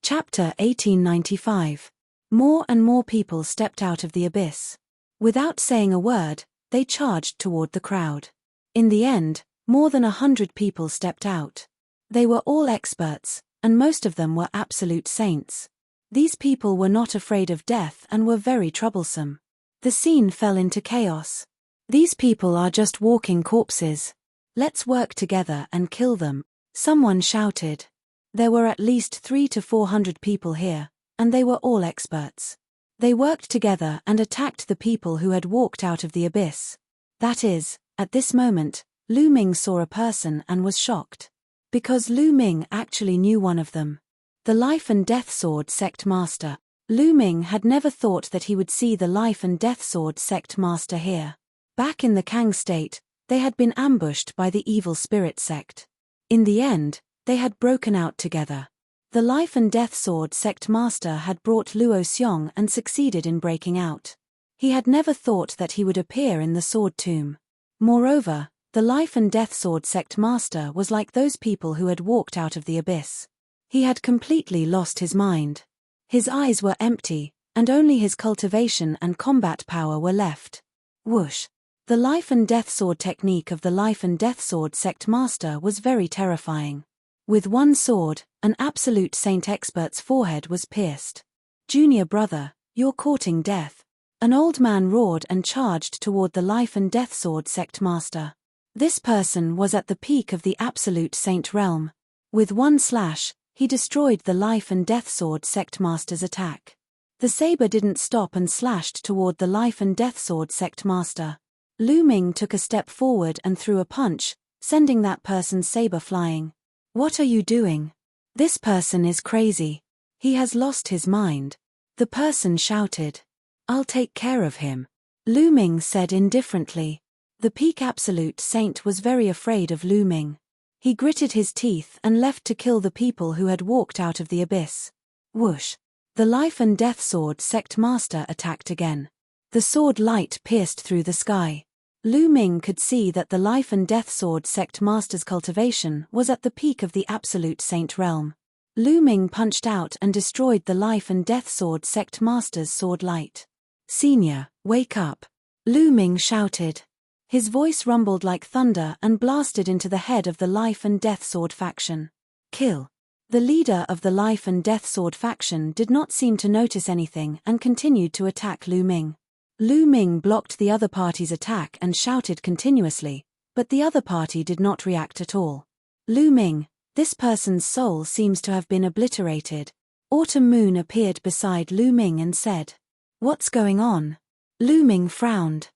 Chapter 1895. More and more people stepped out of the abyss. Without saying a word, they charged toward the crowd. In the end, more than 100 people stepped out. They were all experts, and most of them were absolute saints. These people were not afraid of death and were very troublesome. The scene fell into chaos. These people are just walking corpses. Let's work together and kill them, someone shouted. There were at least 300 to 400 people here, and they were all experts. They worked together and attacked the people who had walked out of the abyss. That is, at this moment, Lu Ming saw a person and was shocked. Because Lu Ming actually knew one of them. The Life and Death Sword Sect Master. Lu Ming had never thought that he would see the Life and Death Sword Sect Master here. Back in the Kang state, they had been ambushed by the Evil Spirit Sect. In the end, they had broken out together. The Life and Death Sword Sect Master had brought Luo Xiong and succeeded in breaking out. He had never thought that he would appear in the Sword Tomb. Moreover, the Life and Death Sword Sect Master was like those people who had walked out of the abyss. He had completely lost his mind. His eyes were empty, and only his cultivation and combat power were left. Whoosh! The Life and Death Sword technique of the Life and Death Sword Sect Master was very terrifying. With one sword, an absolute saint expert's forehead was pierced. Junior brother, you're courting death. An old man roared and charged toward the Life and Death Sword Sect Master. This person was at the peak of the absolute saint realm. With one slash, he destroyed the Life and Death Sword Sect Master's attack. The saber didn't stop and slashed toward the Life and Death Sword Sect Master. Lu Ming took a step forward and threw a punch, sending that person's saber flying. What are you doing? This person is crazy. He has lost his mind. The person shouted. I'll take care of him. Lu Ming said indifferently. The peak absolute saint was very afraid of Lu Ming. He gritted his teeth and left to kill the people who had walked out of the abyss. Whoosh! The Life and Death Sword Sect Master attacked again. The sword light pierced through the sky. Lu Ming could see that the Life and Death Sword Sect Master's cultivation was at the peak of the absolute saint realm. Lu Ming punched out and destroyed the Life and Death Sword Sect Master's sword light. Senior, wake up! Lu Ming shouted. His voice rumbled like thunder and blasted into the head of the Life and Death Sword faction. Kill! The leader of the Life and Death Sword faction did not seem to notice anything and continued to attack Lu Ming. Lu Ming blocked the other party's attack and shouted continuously, but the other party did not react at all. Lu Ming, this person's soul seems to have been obliterated. Autumn Moon appeared beside Lu Ming and said, "What's going on?" Lu Ming frowned.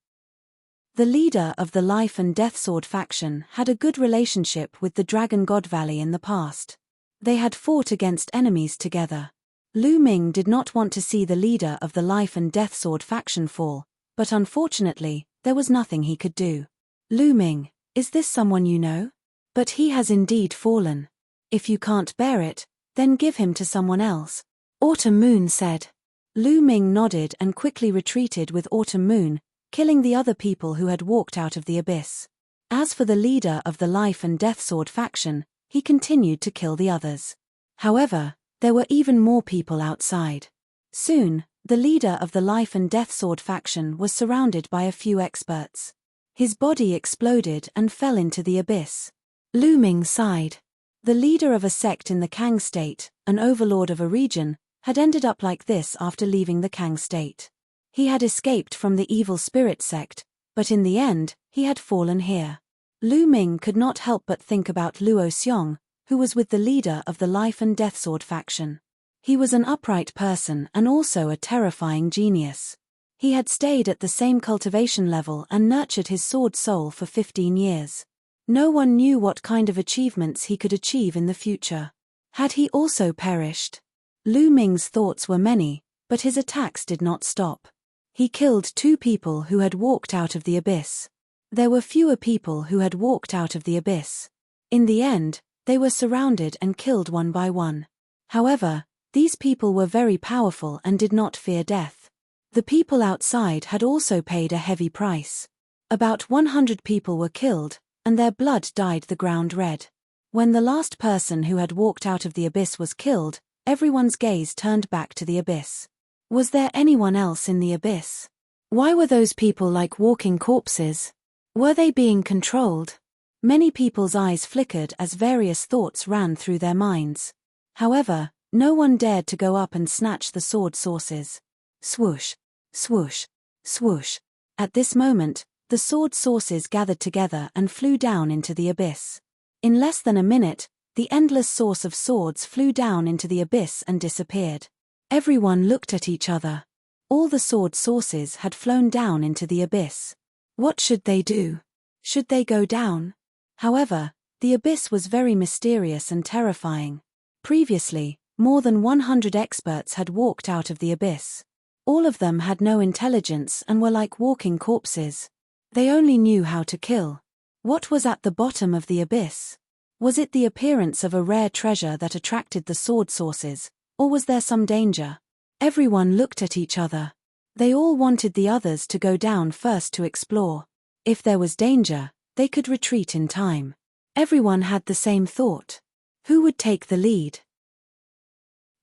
The leader of the Life and Death Sword faction had a good relationship with the Dragon God Valley in the past. They had fought against enemies together. Lu Ming did not want to see the leader of the Life and Death Sword faction fall, but unfortunately, there was nothing he could do. Lu Ming, is this someone you know? But he has indeed fallen. If you can't bear it, then give him to someone else. Autumn Moon said. Lu Ming nodded and quickly retreated with Autumn Moon, killing the other people who had walked out of the abyss. As for the leader of the Life and Death Sword faction, he continued to kill the others. However, there were even more people outside. Soon, the leader of the Life and Death Sword faction was surrounded by a few experts. His body exploded and fell into the abyss. Lu Ming sighed. The leader of a sect in the Kang state, an overlord of a region, had ended up like this after leaving the Kang state. He had escaped from the evil spirit sect, but in the end, he had fallen here. Lu Ming could not help but think about Luo Xiong, who was with the leader of the Life and Death Sword faction. He was an upright person and also a terrifying genius. He had stayed at the same cultivation level and nurtured his sword soul for 15 years. No one knew what kind of achievements he could achieve in the future. Had he also perished? Lu Ming's thoughts were many, but his attacks did not stop. He killed 2 people who had walked out of the abyss. There were fewer people who had walked out of the abyss. In the end, they were surrounded and killed one by one. However, these people were very powerful and did not fear death. The people outside had also paid a heavy price. About 100 people were killed, and their blood dyed the ground red. When the last person who had walked out of the abyss was killed, everyone's gaze turned back to the abyss. Was there anyone else in the abyss? Why were those people like walking corpses? Were they being controlled? Many people's eyes flickered as various thoughts ran through their minds. However, no one dared to go up and snatch the sword sources. Swoosh, swoosh, swoosh. At this moment, the sword sources gathered together and flew down into the abyss. In less than a minute, the endless source of swords flew down into the abyss and disappeared. Everyone looked at each other. All the sword sources had flown down into the abyss. What should they do? Should they go down? However, the abyss was very mysterious and terrifying. Previously, more than 100 experts had walked out of the abyss. All of them had no intelligence and were like walking corpses. They only knew how to kill. What was at the bottom of the abyss? Was it the appearance of a rare treasure that attracted the sword sources, or was there some danger? Everyone looked at each other. They all wanted the others to go down first to explore. If there was danger, they could retreat in time. Everyone had the same thought. Who would take the lead?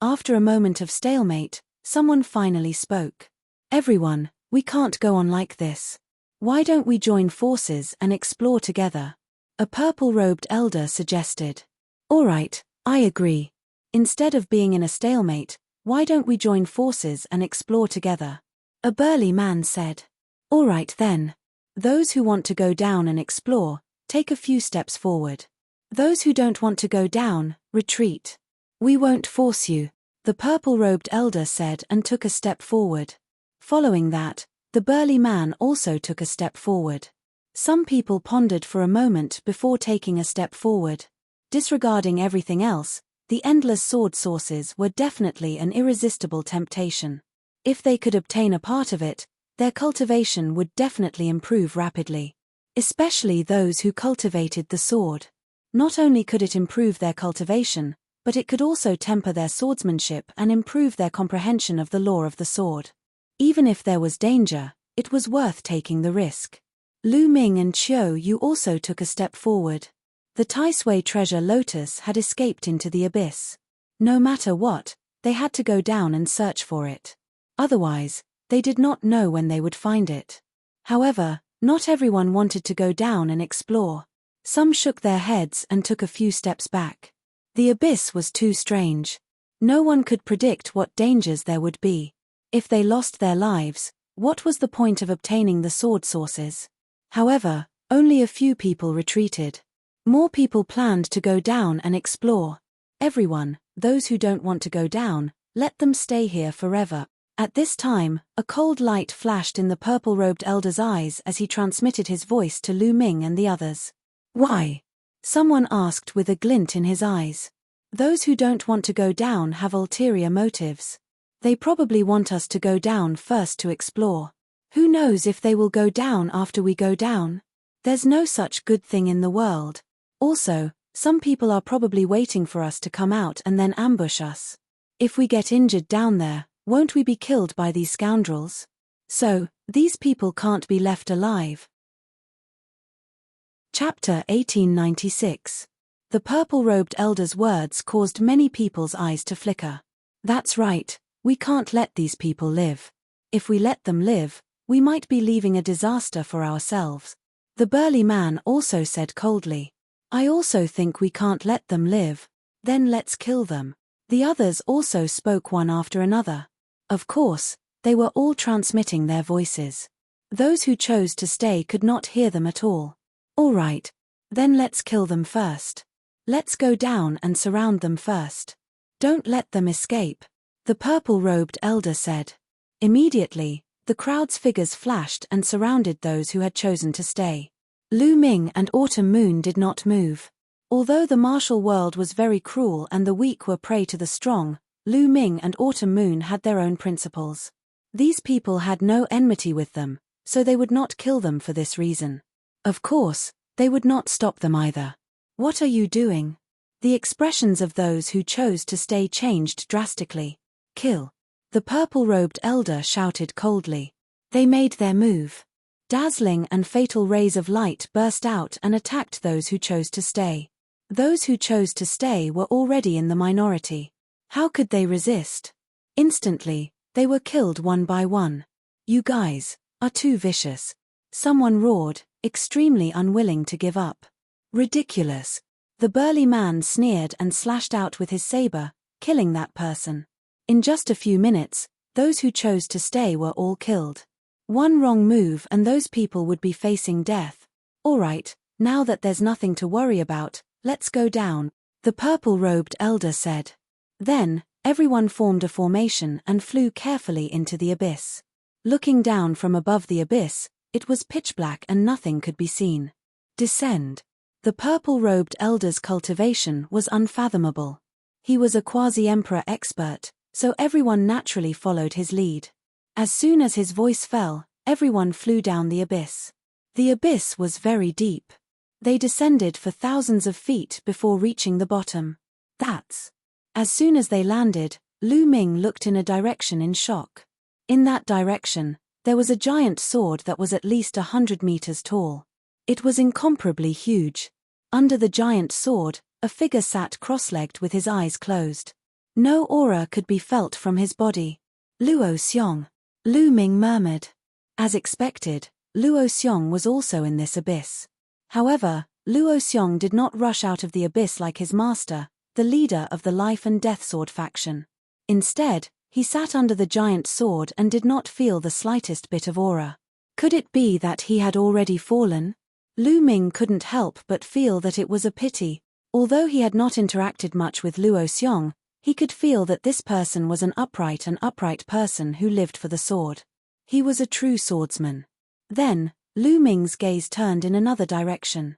After a moment of stalemate, someone finally spoke. Everyone, we can't go on like this. Why don't we join forces and explore together? A purple-robed elder suggested. All right, I agree. Instead of being in a stalemate, why don't we join forces and explore together? A burly man said. All right then. Those who want to go down and explore, take a few steps forward. Those who don't want to go down, retreat. We won't force you, the purple-robed elder said and took a step forward. Following that, the burly man also took a step forward. Some people pondered for a moment before taking a step forward. Disregarding everything else, the endless sword sources were definitely an irresistible temptation. If they could obtain a part of it, their cultivation would definitely improve rapidly. Especially those who cultivated the sword. Not only could it improve their cultivation, but it could also temper their swordsmanship and improve their comprehension of the lore of the sword. Even if there was danger, it was worth taking the risk. Lu Ming and Qiu Yu also took a step forward. The Tai Sui treasure lotus had escaped into the abyss. No matter what, they had to go down and search for it. Otherwise, they did not know when they would find it. However, not everyone wanted to go down and explore. Some shook their heads and took a few steps back. The abyss was too strange. No one could predict what dangers there would be. If they lost their lives, what was the point of obtaining the sword sources? However, only a few people retreated. More people planned to go down and explore. Everyone, those who don't want to go down, let them stay here forever. At this time, a cold light flashed in the purple-robed elder's eyes as he transmitted his voice to Lu Ming and the others. Why? Someone asked with a glint in his eyes. Those who don't want to go down have ulterior motives. They probably want us to go down first to explore. Who knows if they will go down after we go down? There's no such good thing in the world. Also, some people are probably waiting for us to come out and then ambush us. If we get injured down there, won't we be killed by these scoundrels? So, these people can't be left alive. Chapter 1896. The purple-robed elder's words caused many people's eyes to flicker. That's right, we can't let these people live. If we let them live, we might be leaving a disaster for ourselves. The burly man also said coldly. I also think we can't let them live. Then let's kill them. The others also spoke one after another. Of course, they were all transmitting their voices. Those who chose to stay could not hear them at all. All right. Then let's kill them first. Let's go down and surround them first. Don't let them escape, the purple-robed elder said. Immediately, the crowd's figures flashed and surrounded those who had chosen to stay. Lu Ming and Autumn Moon did not move. Although the martial world was very cruel and the weak were prey to the strong, Lu Ming and Autumn Moon had their own principles. These people had no enmity with them, so they would not kill them for this reason. Of course, they would not stop them either. What are you doing? The expressions of those who chose to stay changed drastically. Kill. The purple-robed elder shouted coldly. They made their move. Dazzling and fatal rays of light burst out and attacked those who chose to stay. Those who chose to stay were already in the minority. How could they resist? Instantly, they were killed one by one. You guys are too vicious. Someone roared, extremely unwilling to give up. Ridiculous. The burly man sneered and slashed out with his saber, killing that person. In just a few minutes, those who chose to stay were all killed. One wrong move and those people would be facing death. All right, now that there's nothing to worry about, let's go down, the purple-robed elder said. Then, everyone formed a formation and flew carefully into the abyss. Looking down from above the abyss, it was pitch black and nothing could be seen. Descend. The purple-robed elder's cultivation was unfathomable. He was a quasi-emperor expert, so everyone naturally followed his lead. As soon as his voice fell, everyone flew down the abyss. The abyss was very deep. They descended for thousands of feet before reaching the bottom. That's. As soon as they landed, Lu Ming looked in a direction in shock. In that direction, there was a giant sword that was at least 100 meters tall. It was incomparably huge. Under the giant sword, a figure sat cross-legged with his eyes closed. No aura could be felt from his body. Luo Xiong. Lu Ming murmured. As expected, Luo Xiong was also in this abyss. However, Luo Xiong did not rush out of the abyss like his master, the leader of the Life and Death Sword faction. Instead, he sat under the giant sword and did not feel the slightest bit of aura. Could it be that he had already fallen? Lu Ming couldn't help but feel that it was a pity. Although he had not interacted much with Luo Xiong, he could feel that this person was an upright person who lived for the sword. He was a true swordsman. Then, Lu Ming's gaze turned in another direction.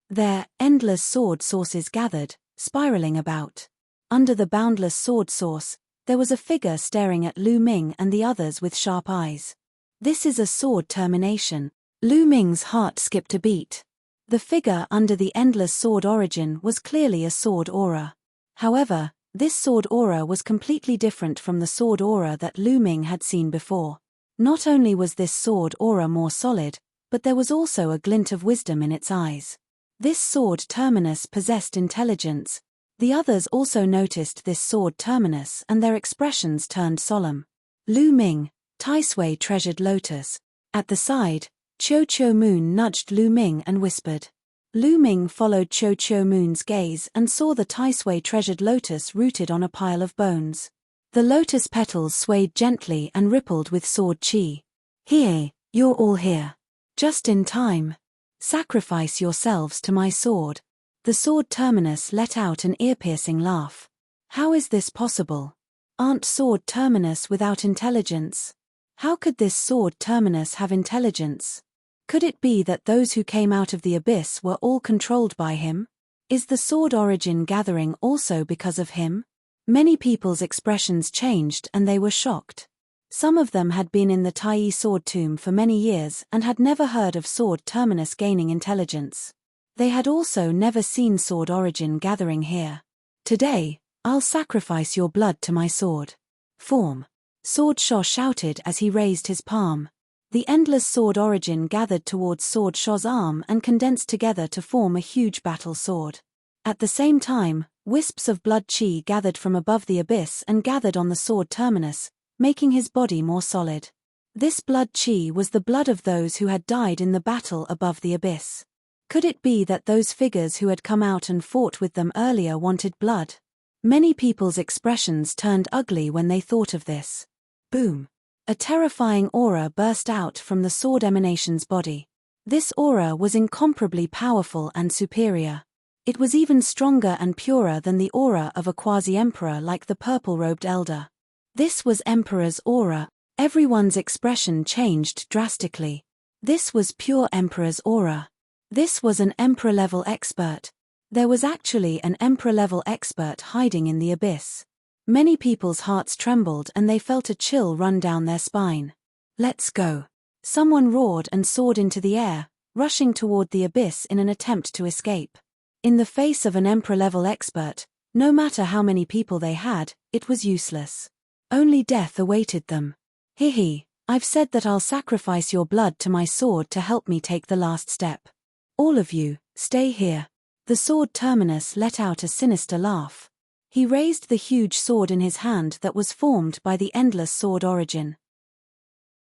There, endless sword sources gathered, spiraling about. Under the boundless sword source, there was a figure staring at Lu Ming and the others with sharp eyes. This is a sword termination. Lu Ming's heart skipped a beat. The figure under the endless sword origin was clearly a sword aura. However, this sword aura was completely different from the sword aura that Lu Ming had seen before. Not only was this sword aura more solid, but there was also a glint of wisdom in its eyes. This sword terminus possessed intelligence. The others also noticed this sword terminus and their expressions turned solemn. Lu Ming, Tai Sui treasured lotus. At the side, Qiu Qiu Moon nudged Lu Ming and whispered. Lu Ming followed Qiu Qiu Moon's gaze and saw the Tai Sui treasured lotus rooted on a pile of bones. The lotus petals swayed gently and rippled with sword chi. Here, you're all here. Just in time. Sacrifice yourselves to my sword. The sword terminus let out an ear-piercing laugh. How is this possible? Aren't sword terminus without intelligence? How could this sword terminus have intelligence? Could it be that those who came out of the abyss were all controlled by him? Is the sword origin gathering also because of him? Many people's expressions changed and they were shocked. Some of them had been in the Tai sword tomb for many years and had never heard of sword terminus gaining intelligence. They had also never seen sword origin gathering here. Today, I'll sacrifice your blood to my sword. Form. Sword Sho shouted as he raised his palm. The endless sword origin gathered towards Sword Sho's arm and condensed together to form a huge battle sword. At the same time, wisps of blood chi gathered from above the abyss and gathered on the sword terminus, making his body more solid. This blood chi was the blood of those who had died in the battle above the abyss. Could it be that those figures who had come out and fought with them earlier wanted blood? Many people's expressions turned ugly when they thought of this. Boom! A terrifying aura burst out from the sword emanation's body. This aura was incomparably powerful and superior. It was even stronger and purer than the aura of a quasi-emperor like the purple-robed elder. This was Emperor's aura. Everyone's expression changed drastically. This was pure Emperor's aura. This was an Emperor-level expert. There was actually an Emperor-level expert hiding in the abyss. Many people's hearts trembled and they felt a chill run down their spine. Let's go. Someone roared and soared into the air, rushing toward the abyss in an attempt to escape. In the face of an Emperor-level expert, no matter how many people they had, it was useless. Only death awaited them. Hee, I've said that I'll sacrifice your blood to my sword to help me take the last step. All of you, stay here. The sword terminus let out a sinister laugh. He raised the huge sword in his hand that was formed by the endless sword origin.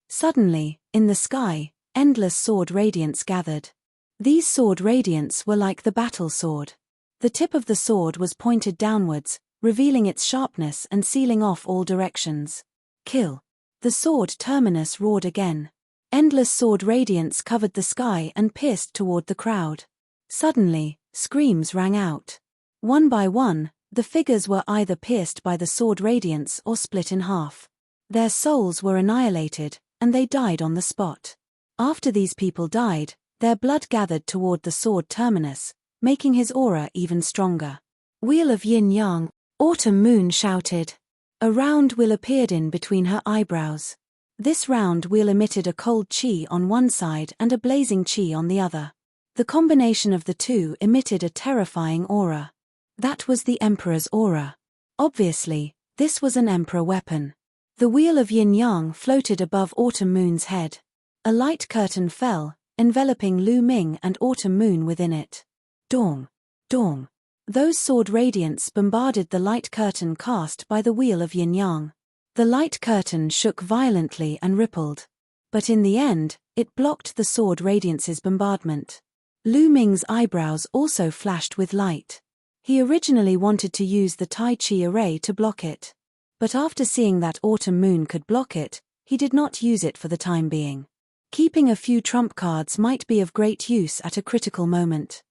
Suddenly, in the sky, endless sword radiance gathered. These sword radiance were like the battle sword. The tip of the sword was pointed downwards, revealing its sharpness and sealing off all directions. Kill. The sword terminus roared again. Endless sword radiance covered the sky and pierced toward the crowd. Suddenly, screams rang out. One by one, the figures were either pierced by the sword radiance or split in half. Their souls were annihilated, and they died on the spot. After these people died, their blood gathered toward the sword terminus, making his aura even stronger. Wheel of yin-yang, Autumn Moon shouted. A round wheel appeared in between her eyebrows. This round wheel emitted a cold chi on one side and a blazing chi on the other. The combination of the two emitted a terrifying aura. That was the Emperor's aura. Obviously, this was an Emperor weapon. The wheel of yin-yang floated above Autumn Moon's head. A light curtain fell, enveloping Lu Ming and Autumn Moon within it. Dong! Dong! Those sword radiance bombarded the light curtain cast by the wheel of yin-yang. The light curtain shook violently and rippled. But in the end, it blocked the sword radiance's bombardment. Lu Ming's eyebrows also flashed with light. He originally wanted to use the Tai Chi array to block it. But after seeing that Autumn Moon could block it, he did not use it for the time being. Keeping a few trump cards might be of great use at a critical moment.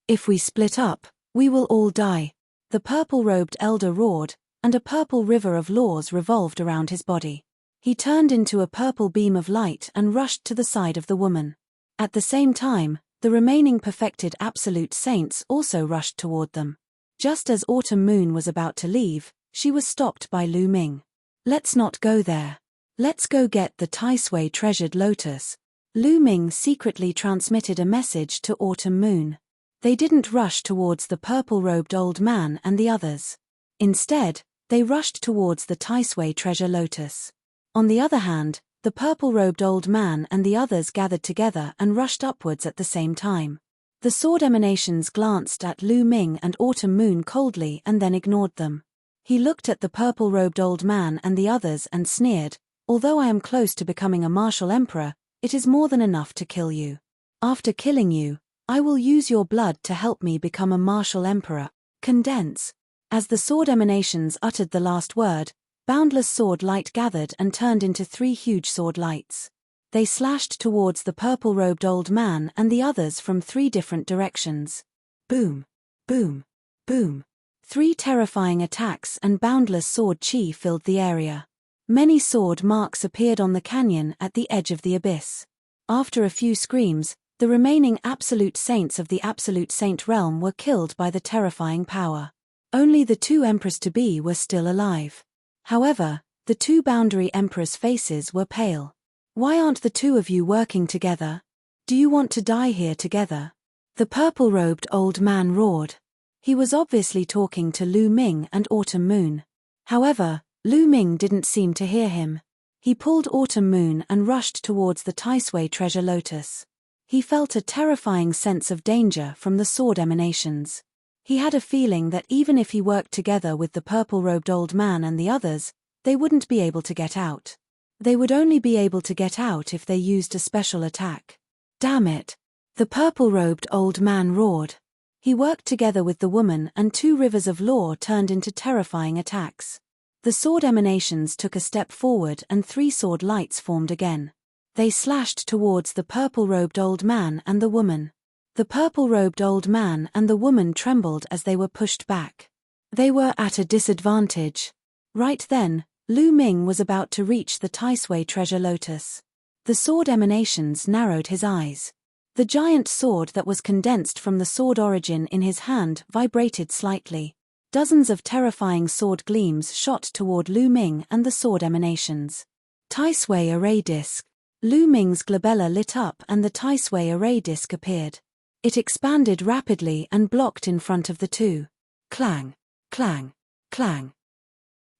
If we split up, we will all die. The purple-robed elder roared, and a purple river of laws revolved around his body. He turned into a purple beam of light and rushed to the side of the woman. At the same time, the remaining perfected absolute saints also rushed toward them. Just as Autumn Moon was about to leave, she was stopped by Lu Ming. Let's not go there. Let's go get the Tai Sui treasured lotus. Lu Ming secretly transmitted a message to Autumn Moon. They didn't rush towards the purple-robed old man and the others. Instead, they rushed towards the Tai Sui treasure lotus. On the other hand, the purple-robed old man and the others gathered together and rushed upwards at the same time. The sword emanations glanced at Lu Ming and Autumn Moon coldly and then ignored them. He looked at the purple-robed old man and the others and sneered, "Although I am close to becoming a martial emperor, it is more than enough to kill you. After killing you, I will use your blood to help me become a martial emperor. Condense." As the sword emanations uttered the last word, boundless sword light gathered and turned into 3 huge sword lights. They slashed towards the purple-robed old man and the others from 3 different directions. Boom! Boom! Boom! 3 terrifying attacks and boundless sword chi filled the area. Many sword marks appeared on the canyon at the edge of the abyss. After a few screams, the remaining absolute saints of the absolute saint realm were killed by the terrifying power. Only the 2 emperors-to-be were still alive. However, the 2 boundary emperors' faces were pale. Why aren't the 2 of you working together? Do you want to die here together? The purple-robed old man roared. He was obviously talking to Lu Ming and Autumn Moon. However, Lu Ming didn't seem to hear him. He pulled Autumn Moon and rushed towards the Tai Sui treasure lotus. He felt a terrifying sense of danger from the sword emanations. He had a feeling that even if he worked together with the purple-robed old man and the others, they wouldn't be able to get out. They would only be able to get out if they used a special attack. Damn it! The purple-robed old man roared. He worked together with the woman, and two rivers of law turned into terrifying attacks. The sword emanations took a step forward and three sword lights formed again. They slashed towards the purple-robed old man and the woman. The purple-robed old man and the woman trembled as they were pushed back. They were at a disadvantage. Right then, Lu Ming was about to reach the Taisui treasure lotus. The sword emanations narrowed his eyes. The giant sword that was condensed from the sword origin in his hand vibrated slightly. Dozens of terrifying sword gleams shot toward Lu Ming and the sword emanations. Taisui array disc. Lu Ming's glabella lit up and the Taisui array disc appeared. It expanded rapidly and blocked in front of the two. Clang, clang, clang.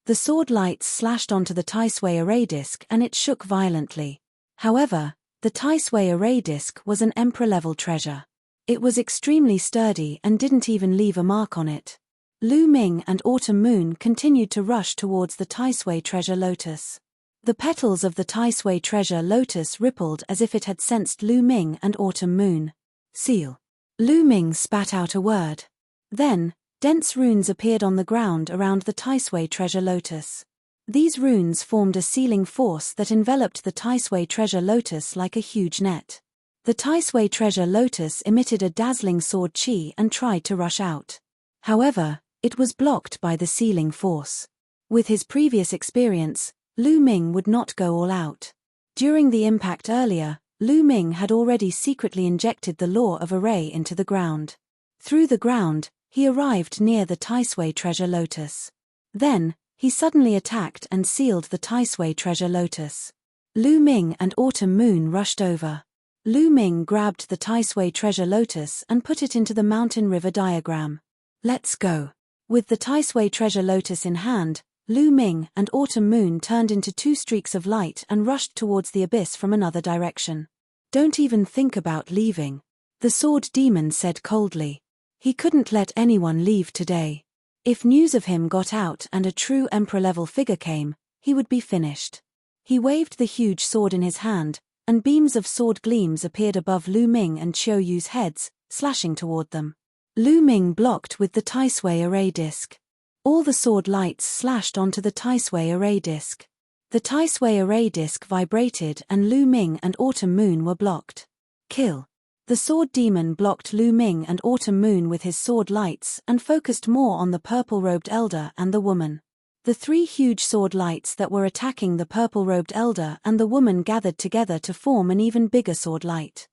The sword lights slashed onto the Taisui array disc and it shook violently. However, the Taisui array disc was an emperor-level treasure. It was extremely sturdy and didn't even leave a mark on it. Lu Ming and Autumn Moon continued to rush towards the Taisui treasure lotus. The petals of the Taisui treasure lotus rippled as if it had sensed Lu Ming and Autumn Moon. Seal. Lu Ming spat out a word. Then, dense runes appeared on the ground around the Taisui treasure lotus. These runes formed a sealing force that enveloped the Taisui treasure lotus like a huge net. The Taisui treasure lotus emitted a dazzling sword chi and tried to rush out. However, it was blocked by the sealing force. With his previous experience, Lu Ming would not go all out. During the impact earlier, Lu Ming had already secretly injected the law of array into the ground. Through the ground, he arrived near the Taisui treasure lotus. Then, he suddenly attacked and sealed the Taisui treasure lotus. Lu Ming and Autumn Moon rushed over. Lu Ming grabbed the Taisui treasure lotus and put it into the mountain river diagram. Let's go. With the Taisui treasure lotus in hand, Lu Ming and Autumn Moon turned into two streaks of light and rushed towards the abyss from another direction. Don't even think about leaving, the sword demon said coldly. He couldn't let anyone leave today. If news of him got out and a true emperor-level figure came, he would be finished. He waved the huge sword in his hand, and beams of sword gleams appeared above Lu Ming and Qiu Yu's heads, slashing toward them. Lu Ming blocked with the Taisui array disc. All the sword lights slashed onto the Taisui array disc. The Taisui array disc vibrated and Lu Ming and Autumn Moon were blocked. Kill. The sword demon blocked Lu Ming and Autumn Moon with his sword lights and focused more on the purple-robed elder and the woman. The three huge sword lights that were attacking the purple-robed elder and the woman gathered together to form an even bigger sword light.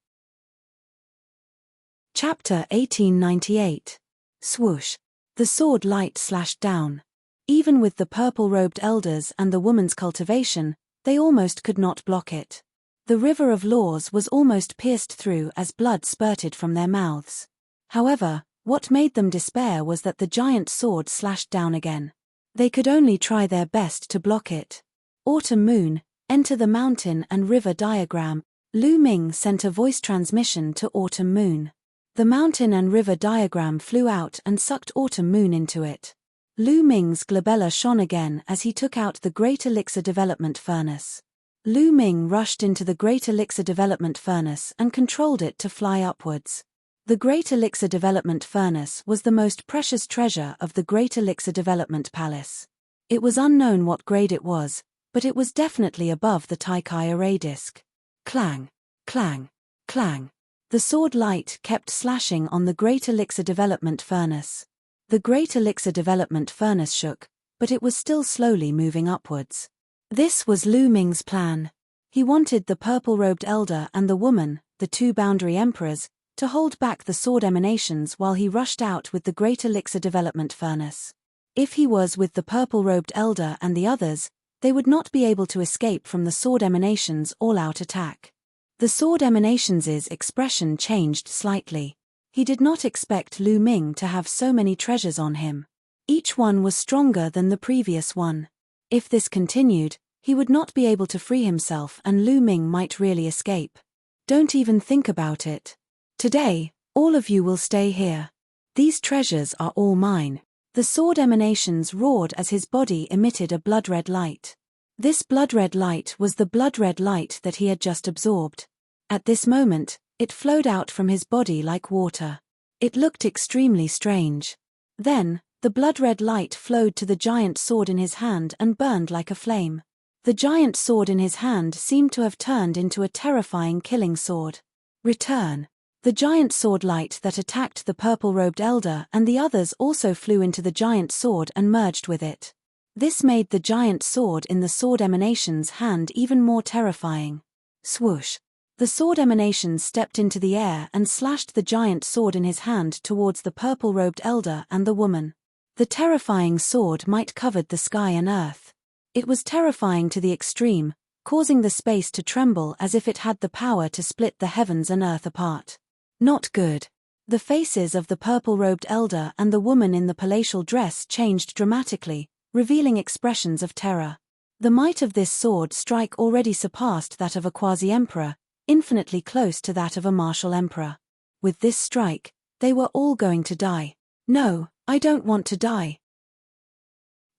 Chapter 1898. Swoosh. The sword light slashed down. Even with the purple-robed elders and the woman's cultivation, they almost could not block it. The river of laws was almost pierced through as blood spurted from their mouths. However, what made them despair was that the giant sword slashed down again. They could only try their best to block it. Autumn Moon, enter the mountain and river diagram. Lu Ming sent a voice transmission to Autumn Moon. The mountain and river diagram flew out and sucked Autumn Moon into it. Lu Ming's glabella shone again as he took out the Great Elixir Development Furnace. Lu Ming rushed into the Great Elixir Development Furnace and controlled it to fly upwards. The Great Elixir Development Furnace was the most precious treasure of the Great Elixir Development Palace. It was unknown what grade it was, but it was definitely above the Taikai array disc. Clang, clang, clang. The sword light kept slashing on the Great Elixir Development Furnace. The Great Elixir Development Furnace shook, but it was still slowly moving upwards. This was Lu Ming's plan. He wanted the purple-robed elder and the woman, the two boundary emperors, to hold back the sword emanations while he rushed out with the Great Elixir Development Furnace. If he was with the purple-robed elder and the others, they would not be able to escape from the sword emanations' all-out attack. The sword emanations' expression changed slightly. He did not expect Lu Ming to have so many treasures on him. Each one was stronger than the previous one. If this continued, he would not be able to free himself and Lu Ming might really escape. Don't even think about it. Today, all of you will stay here. These treasures are all mine. The sword emanations roared as his body emitted a blood-red light. This blood-red light was the blood-red light that he had just absorbed. At this moment, it flowed out from his body like water. It looked extremely strange. Then, the blood-red light flowed to the giant sword in his hand and burned like a flame. The giant sword in his hand seemed to have turned into a terrifying killing sword. Return. The giant sword light that attacked the purple-robed elder and the others also flew into the giant sword and merged with it. This made the giant sword in the sword emanation's hand even more terrifying. Swoosh. The sword emanations stepped into the air and slashed the giant sword in his hand towards the purple-robed elder and the woman. The terrifying sword might covered the sky and earth. It was terrifying to the extreme, causing the space to tremble as if it had the power to split the heavens and earth apart. Not good. The faces of the purple-robed elder and the woman in the palatial dress changed dramatically, revealing expressions of terror. The might of this sword strike already surpassed that of a quasi-emperor, infinitely close to that of a martial emperor. With this strike, they were all going to die. No, I don't want to die.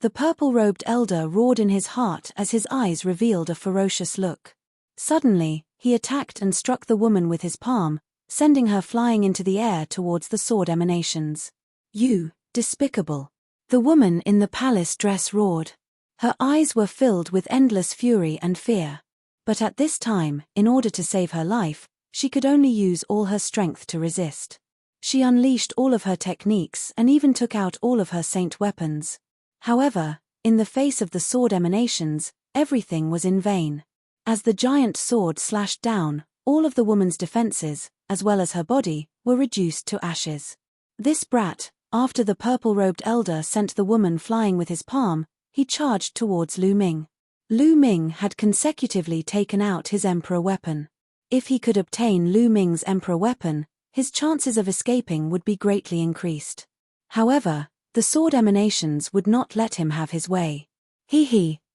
The purple-robed elder roared in his heart as his eyes revealed a ferocious look. Suddenly, he attacked and struck the woman with his palm, sending her flying into the air towards the sword emanations. You, despicable. The woman in the palace dress roared. Her eyes were filled with endless fury and fear. But at this time, in order to save her life, she could only use all her strength to resist. She unleashed all of her techniques and even took out all of her saint weapons. However, in the face of the sword emanations, everything was in vain. As the giant sword slashed down, all of the woman's defenses, as well as her body, were reduced to ashes. This brat, after the purple-robed elder sent the woman flying with his palm, he charged towards Lu Ming. Lu Ming had consecutively taken out his emperor weapon. If he could obtain Lu Ming's emperor weapon, his chances of escaping would be greatly increased. However, the sword emanations would not let him have his way.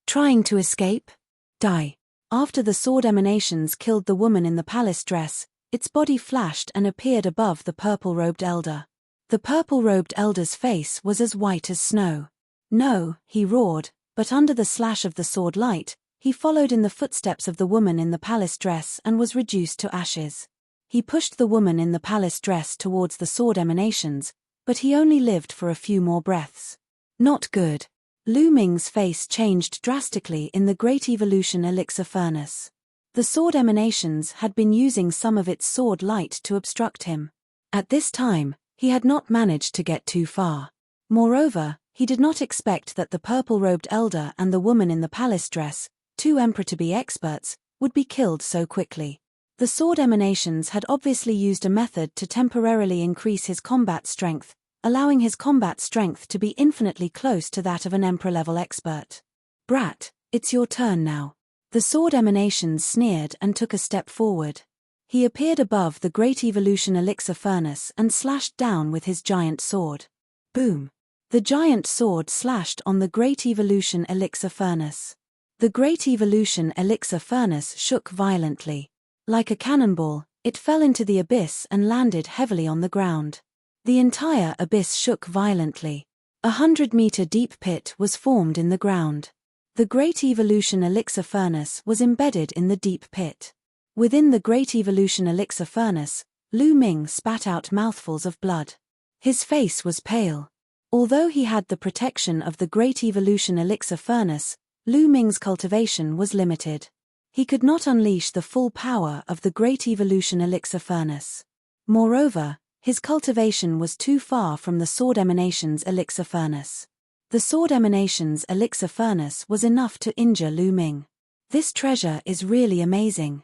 Trying to escape? Die. After the sword emanations killed the woman in the palace dress, its body flashed and appeared above the purple-robed elder. The purple-robed elder's face was as white as snow. No, he roared, but under the slash of the sword light, he followed in the footsteps of the woman in the palace dress and was reduced to ashes. He pushed the woman in the palace dress towards the sword emanations, but he only lived for a few more breaths. Not good. Lu Ming's face changed drastically in the Great Evolution Elixir Furnace. The sword emanations had been using some of its sword light to obstruct him. At this time, he had not managed to get too far. Moreover, he did not expect that the purple-robed elder and the woman in the palace dress, two emperor-to-be experts, would be killed so quickly. The sword emanations had obviously used a method to temporarily increase his combat strength, allowing his combat strength to be infinitely close to that of an emperor-level expert. Brat, it's your turn now. The sword emanations sneered and took a step forward. He appeared above the Great Evolution Elixir Furnace and slashed down with his giant sword. Boom. The giant sword slashed on the Great Evolution Elixir Furnace. The Great Evolution Elixir Furnace shook violently. Like a cannonball, it fell into the abyss and landed heavily on the ground. The entire abyss shook violently. 100-meter deep pit was formed in the ground. The Great Evolution Elixir Furnace was embedded in the deep pit. Within the Great Evolution Elixir Furnace, Lu Ming spat out mouthfuls of blood. His face was pale. Although he had the protection of the Great Evolution Elixir Furnace, Lu Ming's cultivation was limited. He could not unleash the full power of the Great Evolution Elixir Furnace. Moreover, his cultivation was too far from the Sword Emanations Elixir Furnace. The Sword Emanations Elixir Furnace was enough to injure Lu Ming. This treasure is really amazing.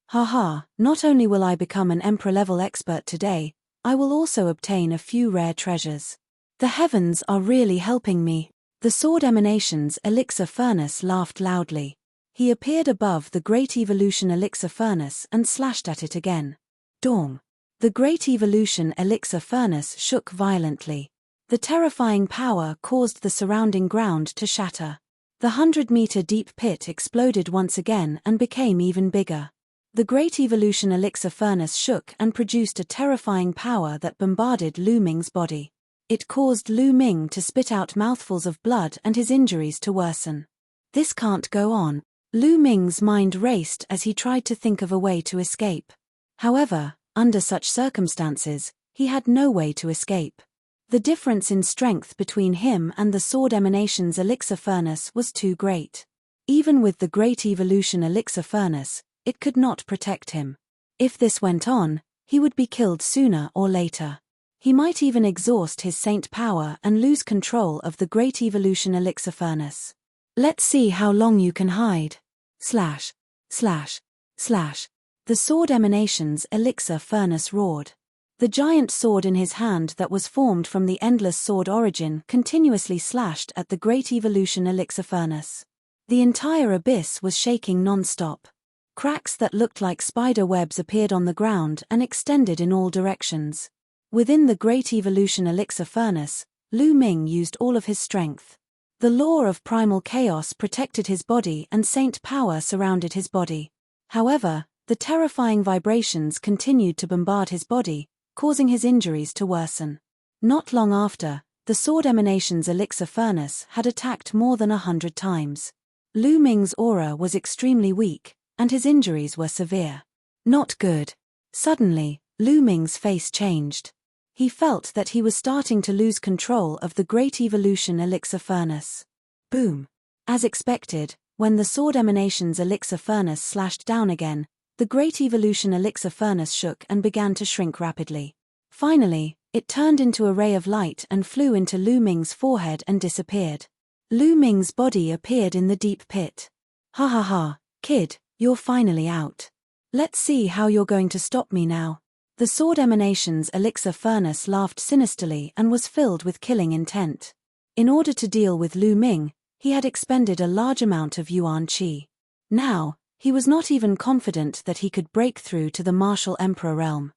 Haha, not only will I become an Emperor-level expert today, I will also obtain a few rare treasures. The heavens are really helping me. The Sword Emanations Elixir Furnace laughed loudly. He appeared above the Great Evolution Elixir Furnace and slashed at it again. Dong. The Great Evolution Elixir Furnace shook violently. The terrifying power caused the surrounding ground to shatter. The 100-meter deep pit exploded once again and became even bigger. The Great Evolution Elixir Furnace shook and produced a terrifying power that bombarded Lu Ming's body. It caused Lu Ming to spit out mouthfuls of blood and his injuries to worsen. This can't go on. Lu Ming's mind raced as he tried to think of a way to escape. However, under such circumstances, he had no way to escape. The difference in strength between him and the Sword Emanation's elixir furnace was too great. Even with the Great Evolution elixir furnace, it could not protect him. If this went on, he would be killed sooner or later. He might even exhaust his saint power and lose control of the Great Evolution elixir furnace. Let's see how long you can hide. Slash. Slash. Slash. The Sword Emanation's elixir furnace roared. The giant sword in his hand that was formed from the endless sword origin continuously slashed at the Great Evolution elixir furnace. The entire abyss was shaking non-stop. Cracks that looked like spider webs appeared on the ground and extended in all directions. Within the Great Evolution elixir furnace, Lu Ming used all of his strength. The law of primal chaos protected his body and saint power surrounded his body. However, the terrifying vibrations continued to bombard his body, causing his injuries to worsen. Not long after, the Sword Emanation's elixir furnace had attacked more than 100 times. Lu Ming's aura was extremely weak, and his injuries were severe. Not good. Suddenly, Lu Ming's face changed. He felt that he was starting to lose control of the Great Evolution elixir furnace. Boom. As expected, when the Sword Emanation's elixir furnace slashed down again, the Great Evolution elixir furnace shook and began to shrink rapidly. Finally, it turned into a ray of light and flew into Lu Ming's forehead and disappeared. Lu Ming's body appeared in the deep pit. Ha ha ha, kid, you're finally out. Let's see how you're going to stop me now. The Sword Emanation's elixir furnace laughed sinisterly and was filled with killing intent. In order to deal with Lu Ming, he had expended a large amount of Yuan Qi. Now, he was not even confident that he could break through to the martial emperor realm.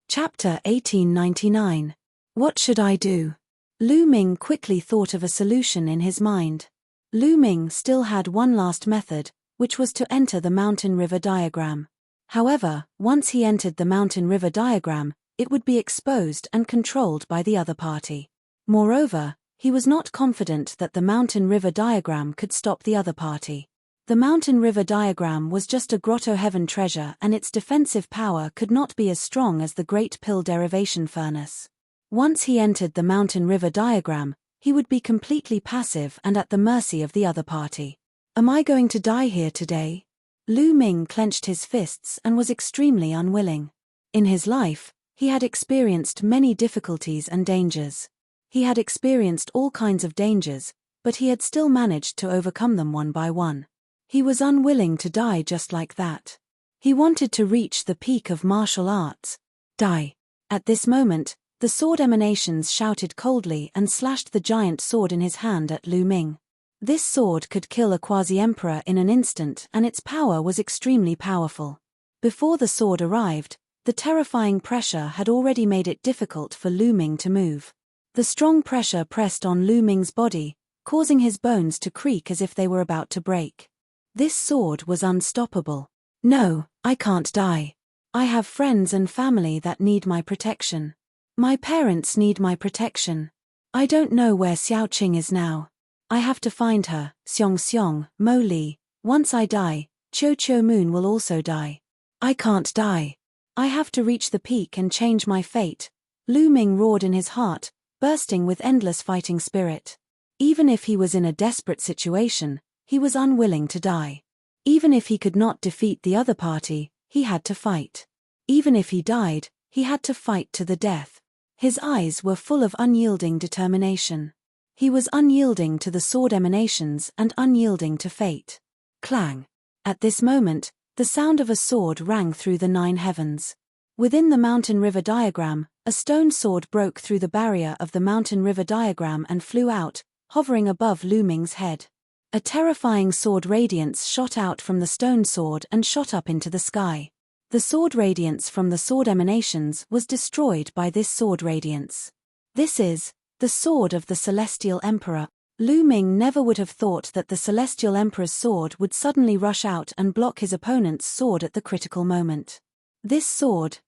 Chapter 1899. What should I do? Lu Ming quickly thought of a solution in his mind. Lu Ming still had one last method, which was to enter the mountain river diagram. However, once he entered the mountain river diagram, it would be exposed and controlled by the other party. Moreover, he was not confident that the mountain river diagram could stop the other party. The mountain river diagram was just a grotto heaven treasure and its defensive power could not be as strong as the great pill derivation furnace. Once he entered the mountain river diagram, he would be completely passive and at the mercy of the other party. Am I going to die here today? Lu Ming clenched his fists and was extremely unwilling. In his life, he had experienced many difficulties and dangers. He had experienced all kinds of dangers, but he had still managed to overcome them one by one. He was unwilling to die just like that. He wanted to reach the peak of martial arts. Die. At this moment, the Sword Emanations shouted coldly and slashed the giant sword in his hand at Lu Ming. This sword could kill a quasi-emperor in an instant and its power was extremely powerful. Before the sword arrived, the terrifying pressure had already made it difficult for Lu Ming to move. The strong pressure pressed on Lu Ming's body, causing his bones to creak as if they were about to break. This sword was unstoppable. No, I can't die. I have friends and family that need my protection. My parents need my protection. I don't know where Xiaoqing is now. I have to find her, Xiong Xiong, Mo Li. Once I die, Qiu Qiu Moon will also die. I can't die. I have to reach the peak and change my fate. Lu Ming roared in his heart, bursting with endless fighting spirit. Even if he was in a desperate situation, he was unwilling to die. Even if he could not defeat the other party, he had to fight. Even if he died, he had to fight to the death. His eyes were full of unyielding determination. He was unyielding to the Sword Emanations and unyielding to fate. Clang. At this moment, the sound of a sword rang through the 9 heavens. Within the mountain river diagram, a stone sword broke through the barrier of the mountain river diagram and flew out, hovering above Lu Ming's head. A terrifying sword radiance shot out from the stone sword and shot up into the sky. The sword radiance from the Sword Emanations was destroyed by this sword radiance. This is the sword of the Celestial Emperor. Lu Ming never would have thought that the Celestial Emperor's sword would suddenly rush out and block his opponent's sword at the critical moment. This sword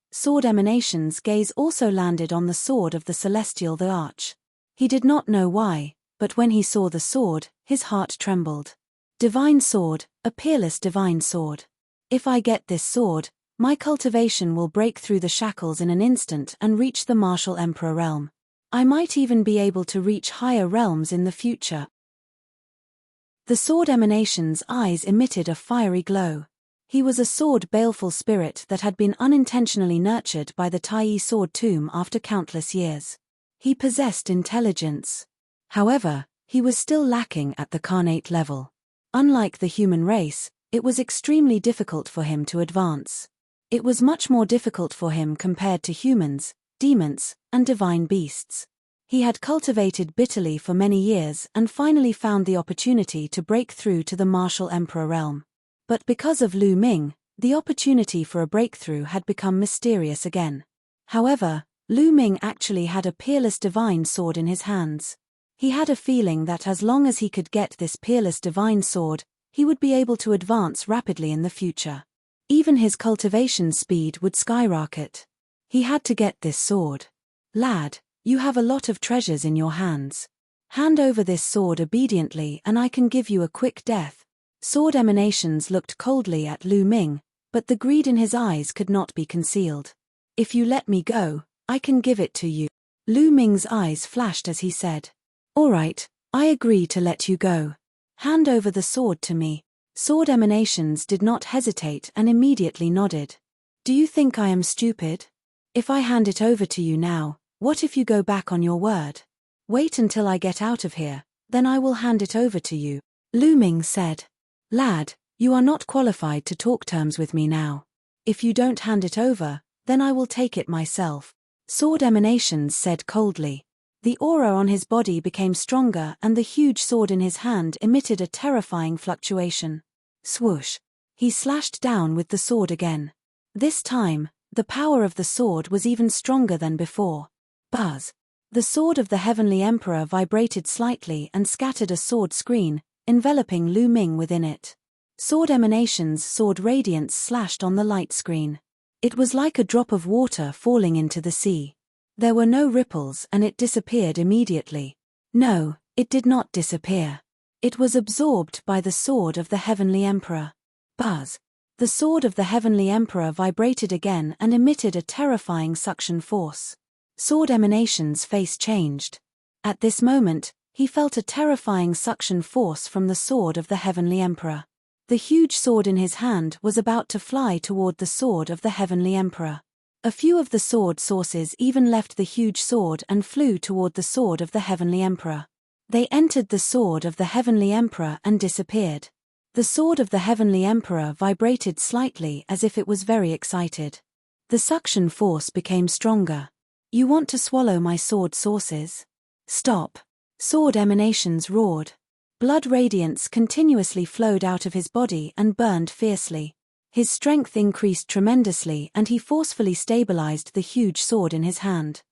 Emanations gaze also landed on the sword of the Celestial the Arch. He did not know why, but when he saw the sword, his heart trembled. Divine sword, a peerless divine sword. If I get this sword, My cultivation will break through the shackles in an instant and reach the martial emperor realm. I might even be able to reach higher realms in the future. The sword emanation's eyes emitted a fiery glow. He was a sword baleful spirit that had been unintentionally nurtured by the Tai sword tomb after countless years. He possessed intelligence. However, he was still lacking at the carnate level. Unlike the human race, it was extremely difficult for him to advance. It was much more difficult for him compared to humans, demons, and divine beasts. He had cultivated bitterly for many years and finally found the opportunity to break through to the martial emperor realm. But because of Lu Ming, the opportunity for a breakthrough had become mysterious again. However, Lu Ming actually had a peerless divine sword in his hands. He had a feeling that as long as he could get this peerless divine sword, he would be able to advance rapidly in the future. Even his cultivation speed would skyrocket. He had to get this sword. Lad, you have a lot of treasures in your hands. Hand over this sword obediently and I can give you a quick death. Sword emanations looked coldly at Lu Ming, but the greed in his eyes could not be concealed. If you let me go, I can give it to you. Lu Ming's eyes flashed as he said. All right, I agree to let you go. Hand over the sword to me. Sword emanations did not hesitate and immediately nodded. Do you think I am stupid? If I hand it over to you now, what if you go back on your word? Wait until I get out of here, then I will hand it over to you. Lu Ming said. Lad, you are not qualified to talk terms with me now. If you don't hand it over, then I will take it myself. Sword emanations said coldly. The aura on his body became stronger and the huge sword in his hand emitted a terrifying fluctuation. Swoosh. He slashed down with the sword again. This time, the power of the sword was even stronger than before. Buzz. The sword of the Heavenly Emperor vibrated slightly and scattered a sword screen, enveloping Lu Ming within it. Sword emanations' sword radiance slashed on the light screen. It was like a drop of water falling into the sea. There were no ripples and it disappeared immediately. No, it did not disappear. It was absorbed by the sword of the Heavenly Emperor. Buzz. The sword of the Heavenly Emperor vibrated again and emitted a terrifying suction force. Sword emanations' face changed. At this moment, he felt a terrifying suction force from the sword of the Heavenly Emperor. The huge sword in his hand was about to fly toward the sword of the Heavenly Emperor. A few of the sword sources even left the huge sword and flew toward the sword of the Heavenly Emperor. They entered the sword of the Heavenly Emperor and disappeared. The sword of the Heavenly Emperor vibrated slightly as if it was very excited. The suction force became stronger. You want to swallow my sword sources? Stop. Sword emanations roared. Blood radiance continuously flowed out of his body and burned fiercely. His strength increased tremendously and he forcefully stabilized the huge sword in his hand.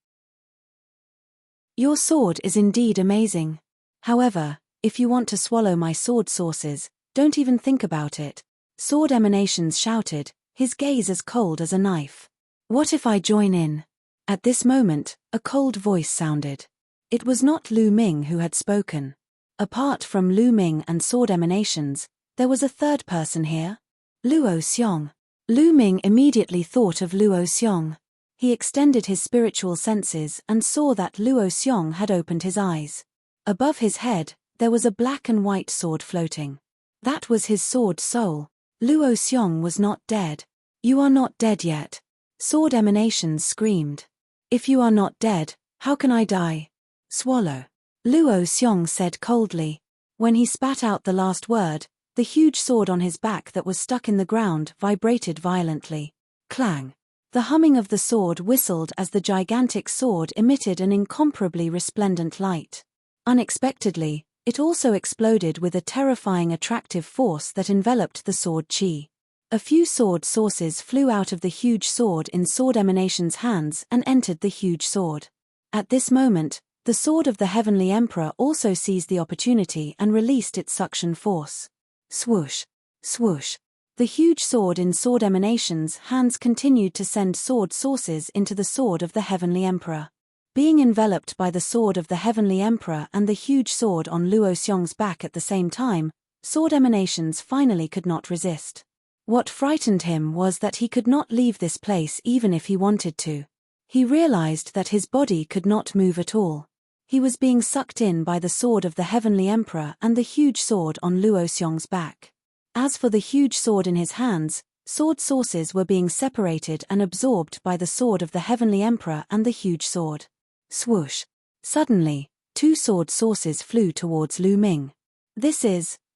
Your sword is indeed amazing. However, if you want to swallow my sword sources, don't even think about it. Sword emanations shouted, his gaze as cold as a knife. What if I join in? At this moment, a cold voice sounded. It was not Lu Ming who had spoken. Apart from Lu Ming and sword emanations, there was a third person here. Luo Xiong. Lu Ming immediately thought of Luo Xiong. He extended his spiritual senses and saw that Luo Xiong had opened his eyes. Above his head, there was a black and white sword floating. That was his sword soul. Luo Xiong was not dead. You are not dead yet. Sword emanations screamed. If you are not dead, how can I die? Swallow. Luo Xiong said coldly. When he spat out the last word, the huge sword on his back that was stuck in the ground vibrated violently. Clang. The humming of the sword whistled as the gigantic sword emitted an incomparably resplendent light. Unexpectedly, it also exploded with a terrifying attractive force that enveloped the sword chi. A few sword sources flew out of the huge sword in Sword Emanation's hands and entered the huge sword. At this moment, the sword of the Heavenly Emperor also seized the opportunity and released its suction force. Swoosh. Swoosh. The huge sword in Sword Emanation's hands continued to send sword sources into the sword of the Heavenly Emperor. Being enveloped by the sword of the Heavenly Emperor and the huge sword on Luo Xiong's back at the same time, Sword Emanations finally could not resist. What frightened him was that he could not leave this place even if he wanted to. He realized that his body could not move at all. He was being sucked in by the sword of the Heavenly Emperor and the huge sword on Luo Xiong's back. As for the huge sword in his hands, sword sources were being separated and absorbed by the sword of the Heavenly Emperor and the huge sword. Swoosh! Suddenly, two sword sources flew towards Lu Ming.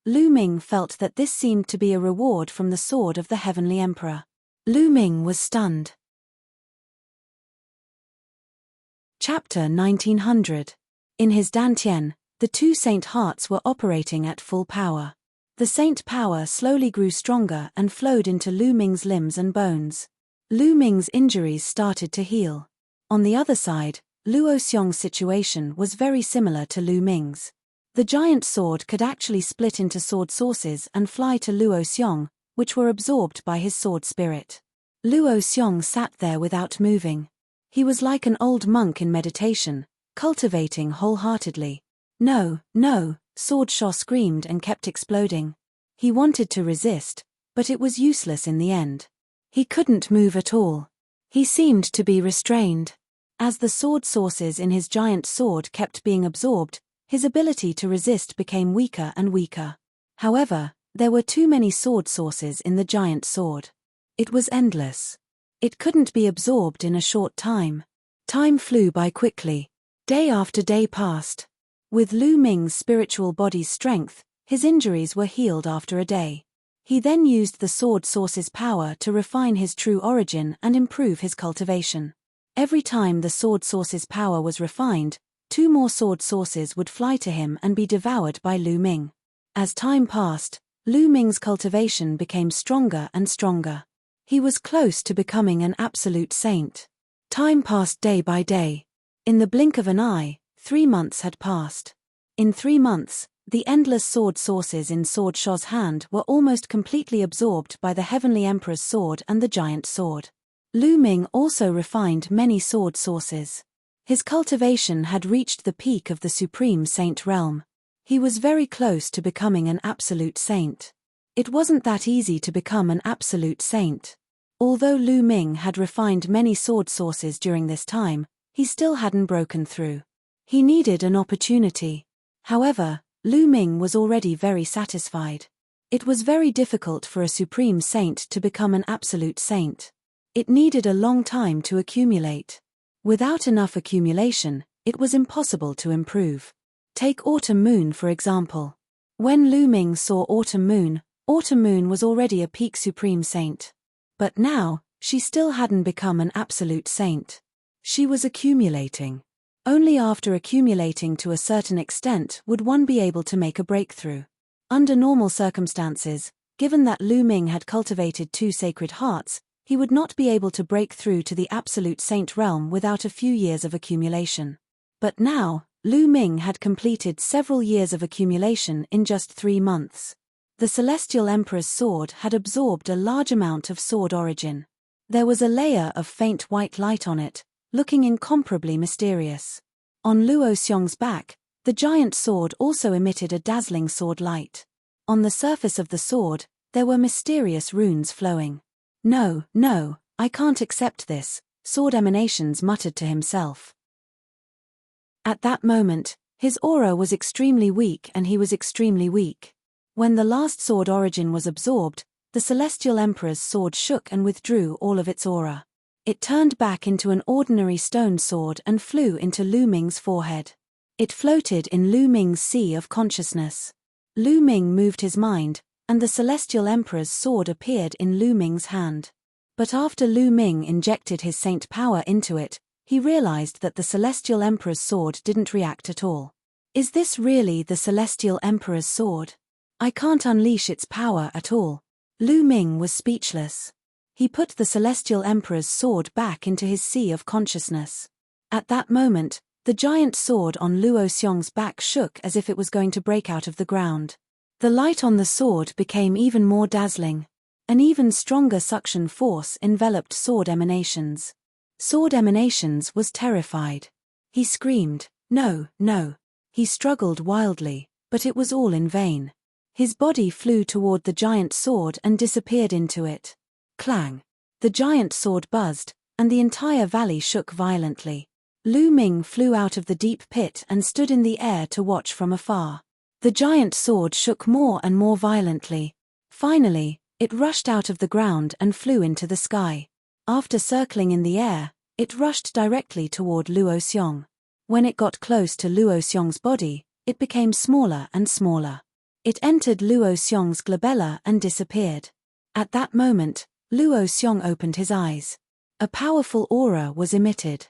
Lu Ming felt that this seemed to be a reward from the sword of the Heavenly Emperor. Lu Ming was stunned. Chapter 1900. In his dantian, the two saint hearts were operating at full power. The saint power slowly grew stronger and flowed into Lu Ming's limbs and bones. Lu Ming's injuries started to heal. On the other side, Luo Xiong's situation was very similar to Lu Ming's. The giant sword could actually split into sword sources and fly to Luo Xiong, which were absorbed by his sword spirit. Luo Xiong sat there without moving. He was like an old monk in meditation, cultivating wholeheartedly. No, no, Sword Sha screamed and kept exploding. He wanted to resist, but it was useless in the end. He couldn't move at all. He seemed to be restrained. As the sword sources in his giant sword kept being absorbed, his ability to resist became weaker and weaker. However, there were too many sword sources in the giant sword. It was endless. It couldn't be absorbed in a short time. Time flew by quickly. Day after day passed. With Lu Ming's spiritual body's strength, his injuries were healed after a day. He then used the sword source's power to refine his true origin and improve his cultivation. Every time the sword source's power was refined, two more sword sources would fly to him and be devoured by Lu Ming. As time passed, Lu Ming's cultivation became stronger and stronger. He was close to becoming an absolute saint. Time passed day by day. In the blink of an eye, 3 months had passed. In 3 months, the endless sword sources in Sword Sha's hand were almost completely absorbed by the Heavenly Emperor's sword and the giant sword. Lu Ming also refined many sword sources. His cultivation had reached the peak of the Supreme Saint realm. He was very close to becoming an absolute saint. It wasn't that easy to become an absolute saint. Although Lu Ming had refined many sword sources during this time, he still hadn't broken through. He needed an opportunity. However, Lu Ming was already very satisfied. It was very difficult for a Supreme Saint to become an absolute saint. It needed a long time to accumulate. Without enough accumulation, it was impossible to improve. Take Autumn Moon for example. When Lu Ming saw Autumn Moon was already a peak Supreme Saint. But now, she still hadn't become an absolute saint. She was accumulating. Only after accumulating to a certain extent would one be able to make a breakthrough. Under normal circumstances, given that Lu Ming had cultivated 2 sacred hearts, he would not be able to break through to the absolute saint realm without a few years of accumulation. But now, Lu Ming had completed several years of accumulation in just 3 months. The Celestial Emperor's sword had absorbed a large amount of sword origin. There was a layer of faint white light on it, looking incomparably mysterious. On Luo Xiong's back, the giant sword also emitted a dazzling sword light. On the surface of the sword, there were mysterious runes flowing. No, no, I can't accept this, Sword Emanations muttered to himself. At that moment, his aura was extremely weak and he was extremely weak. When the last sword origin was absorbed, the Celestial Emperor's sword shook and withdrew all of its aura. It turned back into an ordinary stone sword and flew into Lu Ming's forehead. It floated in Lu Ming's sea of consciousness. Lu Ming moved his mind, and the Celestial Emperor's sword appeared in Lu Ming's hand. But after Lu Ming injected his saint power into it, he realized that the Celestial Emperor's sword didn't react at all. Is this really the Celestial Emperor's sword? I can't unleash its power at all. Lu Ming was speechless. He put the Celestial Emperor's sword back into his sea of consciousness. At that moment, the giant sword on Luo Xiong's back shook as if it was going to break out of the ground. The light on the sword became even more dazzling. An even stronger suction force enveloped Sword Emanations. Sword Emanations was terrified. He screamed, "No, no." He struggled wildly, but it was all in vain. His body flew toward the giant sword and disappeared into it. Clang! The giant sword buzzed, and the entire valley shook violently. Lu Ming flew out of the deep pit and stood in the air to watch from afar. The giant sword shook more and more violently. Finally, it rushed out of the ground and flew into the sky. After circling in the air, it rushed directly toward Luo Xiong. When it got close to Luo Xiong's body, it became smaller and smaller. It entered Luo Xiong's glabella and disappeared. At that moment, Luo Xiong opened his eyes. A powerful aura was emitted.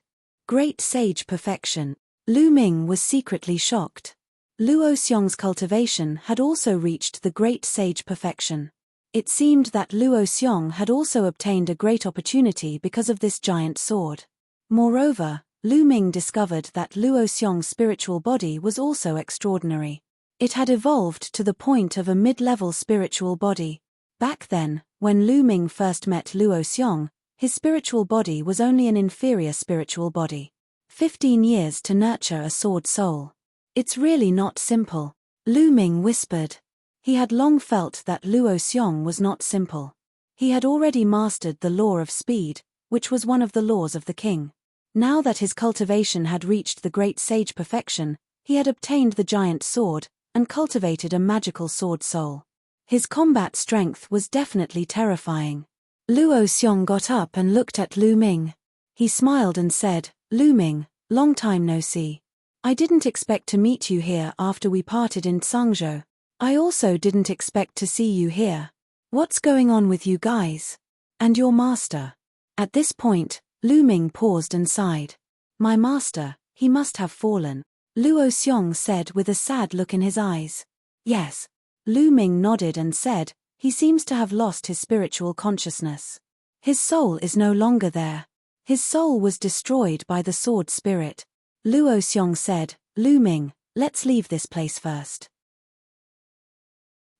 Great sage perfection. Lu Ming was secretly shocked. Luo Xiong's cultivation had also reached the great sage perfection. It seemed that Luo Xiong had also obtained a great opportunity because of this giant sword. Moreover, Lu Ming discovered that Luo Xiong's spiritual body was also extraordinary. It had evolved to the point of a mid-level spiritual body. Back then, when Lu Ming first met Luo Xiong, his spiritual body was only an inferior spiritual body. 15 years to nurture a sword soul. It's really not simple, Lu Ming whispered. He had long felt that Luo Xiong was not simple. He had already mastered the law of speed, which was one of the laws of the king. Now that his cultivation had reached the great sage perfection, he had obtained the giant sword, and cultivated a magical sword soul. His combat strength was definitely terrifying. Luo Xiong got up and looked at Lu Ming. He smiled and said, "Lu Ming, long time no see. I didn't expect to meet you here after we parted in Tsangzhou. I also didn't expect to see you here. What's going on with you guys? And your master?" At this point, Lu Ming paused and sighed. "My master, he must have fallen," Luo Xiong said with a sad look in his eyes. "Yes." Lu Ming nodded and said, "He seems to have lost his spiritual consciousness. His soul is no longer there. His soul was destroyed by the sword spirit." Luo Xiong said, "Lu Ming, let's leave this place first.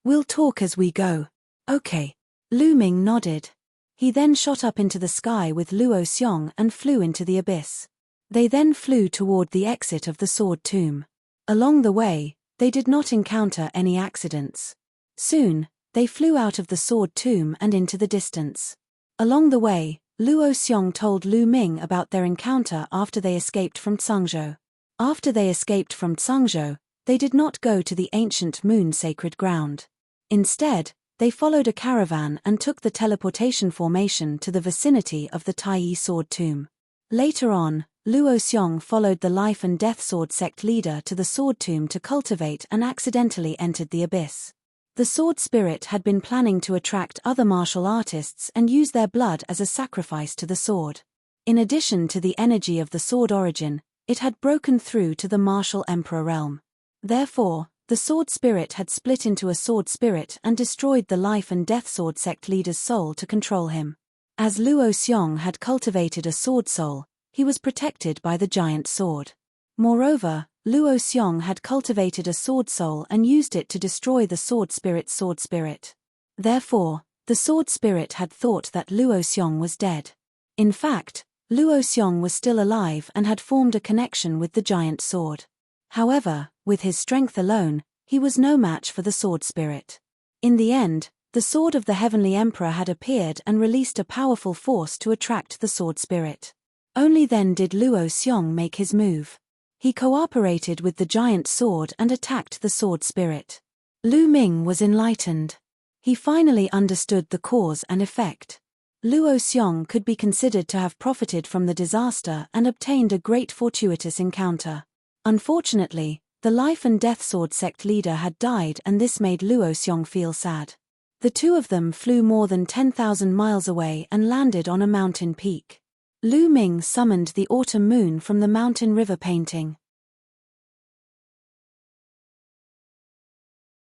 We'll talk as we go." "Okay." Lu Ming nodded. He then shot up into the sky with Luo Xiong and flew into the abyss. They then flew toward the exit of the sword tomb. Along the way, they did not encounter any accidents. Soon, they flew out of the sword tomb and into the distance. Along the way, Luo Xiong told Lu Ming about their encounter after they escaped from Tsangzhou. After they escaped from Tsangzhou, they did not go to the ancient moon sacred ground. Instead, they followed a caravan and took the teleportation formation to the vicinity of the Taiyi sword tomb. Later on, Luo Xiong followed the life and death sword sect leader to the sword tomb to cultivate and accidentally entered the abyss. The sword spirit had been planning to attract other martial artists and use their blood as a sacrifice to the sword. In addition to the energy of the sword origin, it had broken through to the martial emperor realm. Therefore, the sword spirit had split into a sword spirit and destroyed the life and death sword sect leader's soul to control him. As Luo Xiong had cultivated a sword soul, he was protected by the giant sword. Moreover, Luo Xiong had cultivated a sword soul and used it to destroy the sword spirit's sword spirit. Therefore, the sword spirit had thought that Luo Xiong was dead. In fact, Luo Xiong was still alive and had formed a connection with the giant sword. However, with his strength alone, he was no match for the sword spirit. In the end, the sword of the Heavenly Emperor had appeared and released a powerful force to attract the sword spirit. Only then did Luo Xiong make his move. He cooperated with the giant sword and attacked the sword spirit. Lu Ming was enlightened. He finally understood the cause and effect. Luo Xiong could be considered to have profited from the disaster and obtained a great fortuitous encounter. Unfortunately, the life and death sword sect leader had died and this made Luo Xiong feel sad. The two of them flew more than 10,000 miles away and landed on a mountain peak. Lu Ming summoned the autumn moon from the mountain river painting.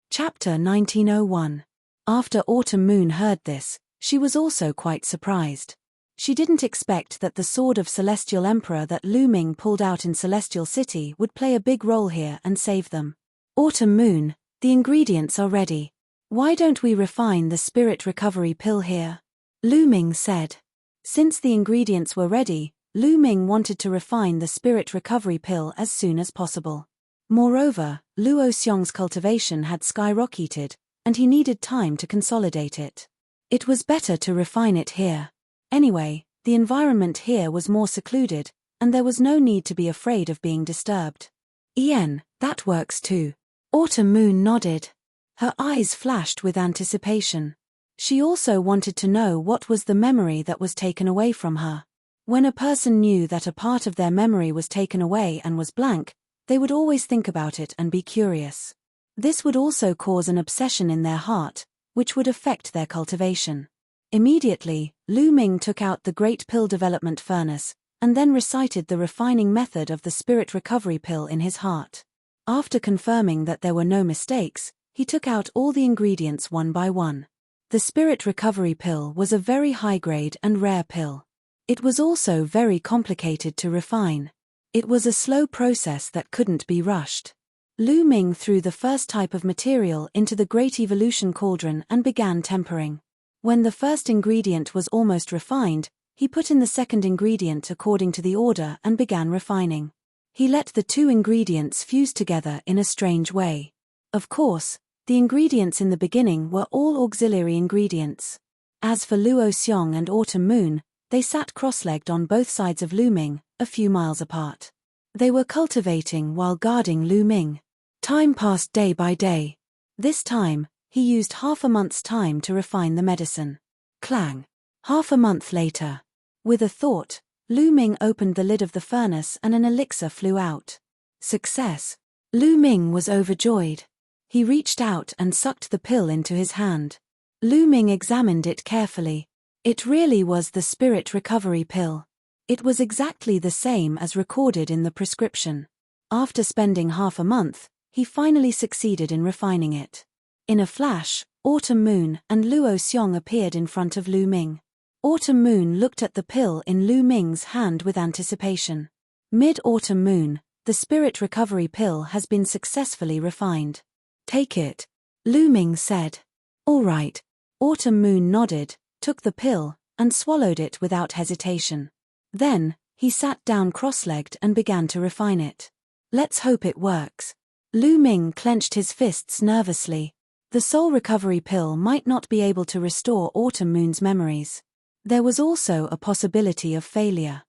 Chapter 1901. After Autumn Moon heard this, she was also quite surprised. She didn't expect that the sword of Celestial Emperor that Lu Ming pulled out in Celestial City would play a big role here and save them. "Autumn Moon, the ingredients are ready. Why don't we refine the spirit recovery pill here?" Lu Ming said. Since the ingredients were ready, Lu Ming wanted to refine the spirit recovery pill as soon as possible. Moreover, Luo Xiong's cultivation had skyrocketed, and he needed time to consolidate it. It was better to refine it here. Anyway, the environment here was more secluded, and there was no need to be afraid of being disturbed. That works too. Autumn Moon nodded. Her eyes flashed with anticipation. She also wanted to know what was the memory that was taken away from her. When a person knew that a part of their memory was taken away and was blank, they would always think about it and be curious. This would also cause an obsession in their heart, which would affect their cultivation. Immediately, Lu Ming took out the Great Pill Development Furnace, and then recited the refining method of the Spirit Recovery Pill in his heart. After confirming that there were no mistakes, he took out all the ingredients one by one. The Spirit Recovery Pill was a very high-grade and rare pill. It was also very complicated to refine. It was a slow process that couldn't be rushed. Lu Ming threw the first type of material into the Great Evolution Cauldron and began tempering. When the first ingredient was almost refined, he put in the second ingredient according to the order and began refining. He let the two ingredients fuse together in a strange way. Of course, the ingredients in the beginning were all auxiliary ingredients. As for Luo Xiong and Autumn Moon, they sat cross-legged on both sides of Lu Ming, a few miles apart. They were cultivating while guarding Lu Ming. Time passed day by day. This time, he used half a month's time to refine the medicine. Clang. Half a month later. With a thought, Lu Ming opened the lid of the furnace and an elixir flew out. Success. Lu Ming was overjoyed. He reached out and sucked the pill into his hand. Lu Ming examined it carefully. It really was the Spirit Recovery Pill. It was exactly the same as recorded in the prescription. After spending half a month, he finally succeeded in refining it. In a flash, Autumn Moon and Luo Xiong appeared in front of Lu Ming. Autumn Moon looked at the pill in Lu Ming's hand with anticipation. Mid-Autumn Moon, the Spirit Recovery Pill has been successfully refined. Take it, Lu Ming said. All right. Autumn Moon nodded, took the pill, and swallowed it without hesitation. Then, he sat down cross-legged and began to refine it. Let's hope it works. Lu Ming clenched his fists nervously. The Soul Recovery Pill might not be able to restore Autumn Moon's memories. There was also a possibility of failure.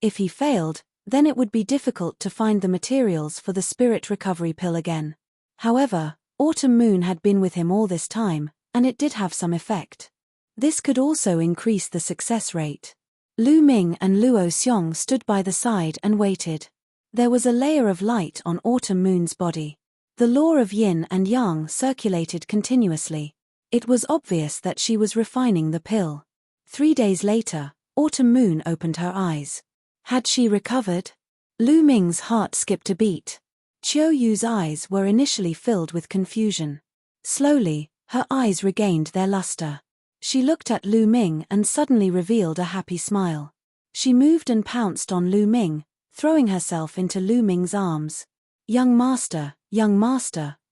If he failed, then it would be difficult to find the materials for the Spirit Recovery Pill again. However, Autumn Moon had been with him all this time, and it did have some effect. This could also increase the success rate. Lu Ming and Luo Xiong stood by the side and waited. There was a layer of light on Autumn Moon's body. The law of yin and yang circulated continuously. It was obvious that she was refining the pill. 3 days later, Autumn Moon opened her eyes. Had she recovered? Lu Ming's heart skipped a beat. Qiu Yu's eyes were initially filled with confusion. Slowly, her eyes regained their luster. She looked at Lu Ming and suddenly revealed a happy smile. She moved and pounced on Lu Ming, throwing herself into Lu Ming's arms. Young Master,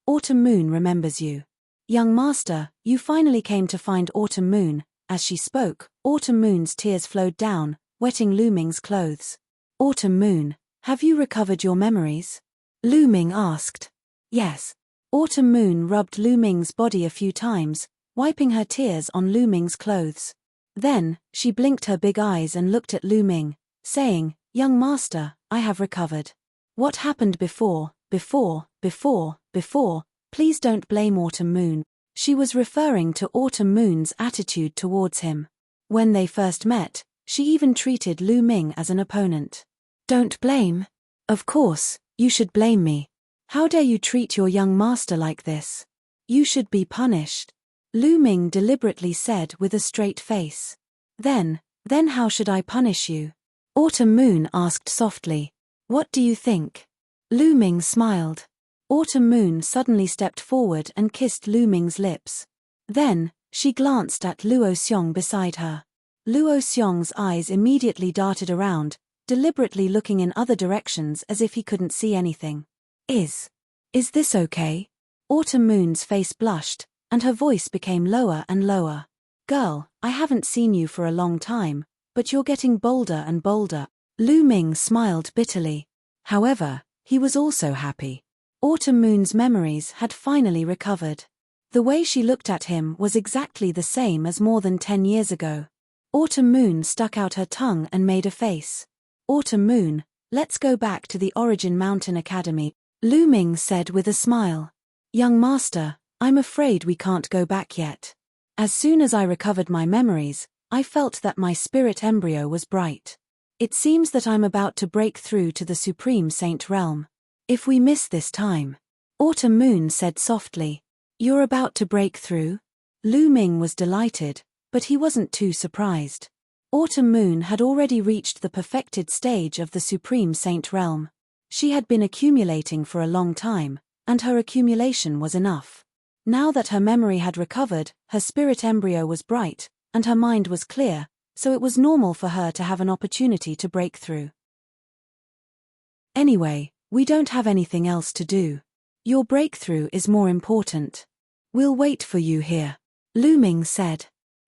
Autumn Moon remembers you. Young Master, you finally came to find Autumn Moon. As she spoke, Autumn Moon's tears flowed down, wetting Lu Ming's clothes. Autumn Moon, have you recovered your memories? Lu Ming asked. Yes. Autumn Moon rubbed Lu Ming's body a few times, wiping her tears on Lu Ming's clothes. Then, she blinked her big eyes and looked at Lu Ming, saying, Young Master, I have recovered. What happened before, please don't blame Autumn Moon. She was referring to Autumn Moon's attitude towards him. When they first met, she even treated Lu Ming as an opponent. Don't blame? Of course, you should blame me. How dare you treat your young master like this? You should be punished. Lu Ming deliberately said with a straight face. Then how should I punish you? Autumn Moon asked softly. What do you think? Lu Ming smiled. Autumn Moon suddenly stepped forward and kissed Lu Ming's lips. Then, she glanced at Luo Xiong beside her. Luo Xiong's eyes immediately darted around, deliberately looking in other directions as if he couldn't see anything. Is this okay? Autumn Moon's face blushed, and her voice became lower and lower. Girl, I haven't seen you for a long time, but you're getting bolder and bolder. Lu Ming smiled bitterly. However, he was also happy. Autumn Moon's memories had finally recovered. The way she looked at him was exactly the same as more than 10 years ago. Autumn Moon stuck out her tongue and made a face. Autumn Moon, let's go back to the Origin Mountain Academy, Lu Ming said with a smile. Young master, I'm afraid we can't go back yet. As soon as I recovered my memories, I felt that my spirit embryo was bright. It seems that I'm about to break through to the Supreme Saint realm. If we miss this time, Autumn Moon said softly. You're about to break through? Lu Ming was delighted, but he wasn't too surprised. Autumn Moon had already reached the perfected stage of the Supreme Saint realm. She had been accumulating for a long time, and her accumulation was enough. Now that her memory had recovered, her spirit embryo was bright, and her mind was clear, so it was normal for her to have an opportunity to break through. Anyway, we don't have anything else to do. Your breakthrough is more important. We'll wait for you here, Lu Ming said.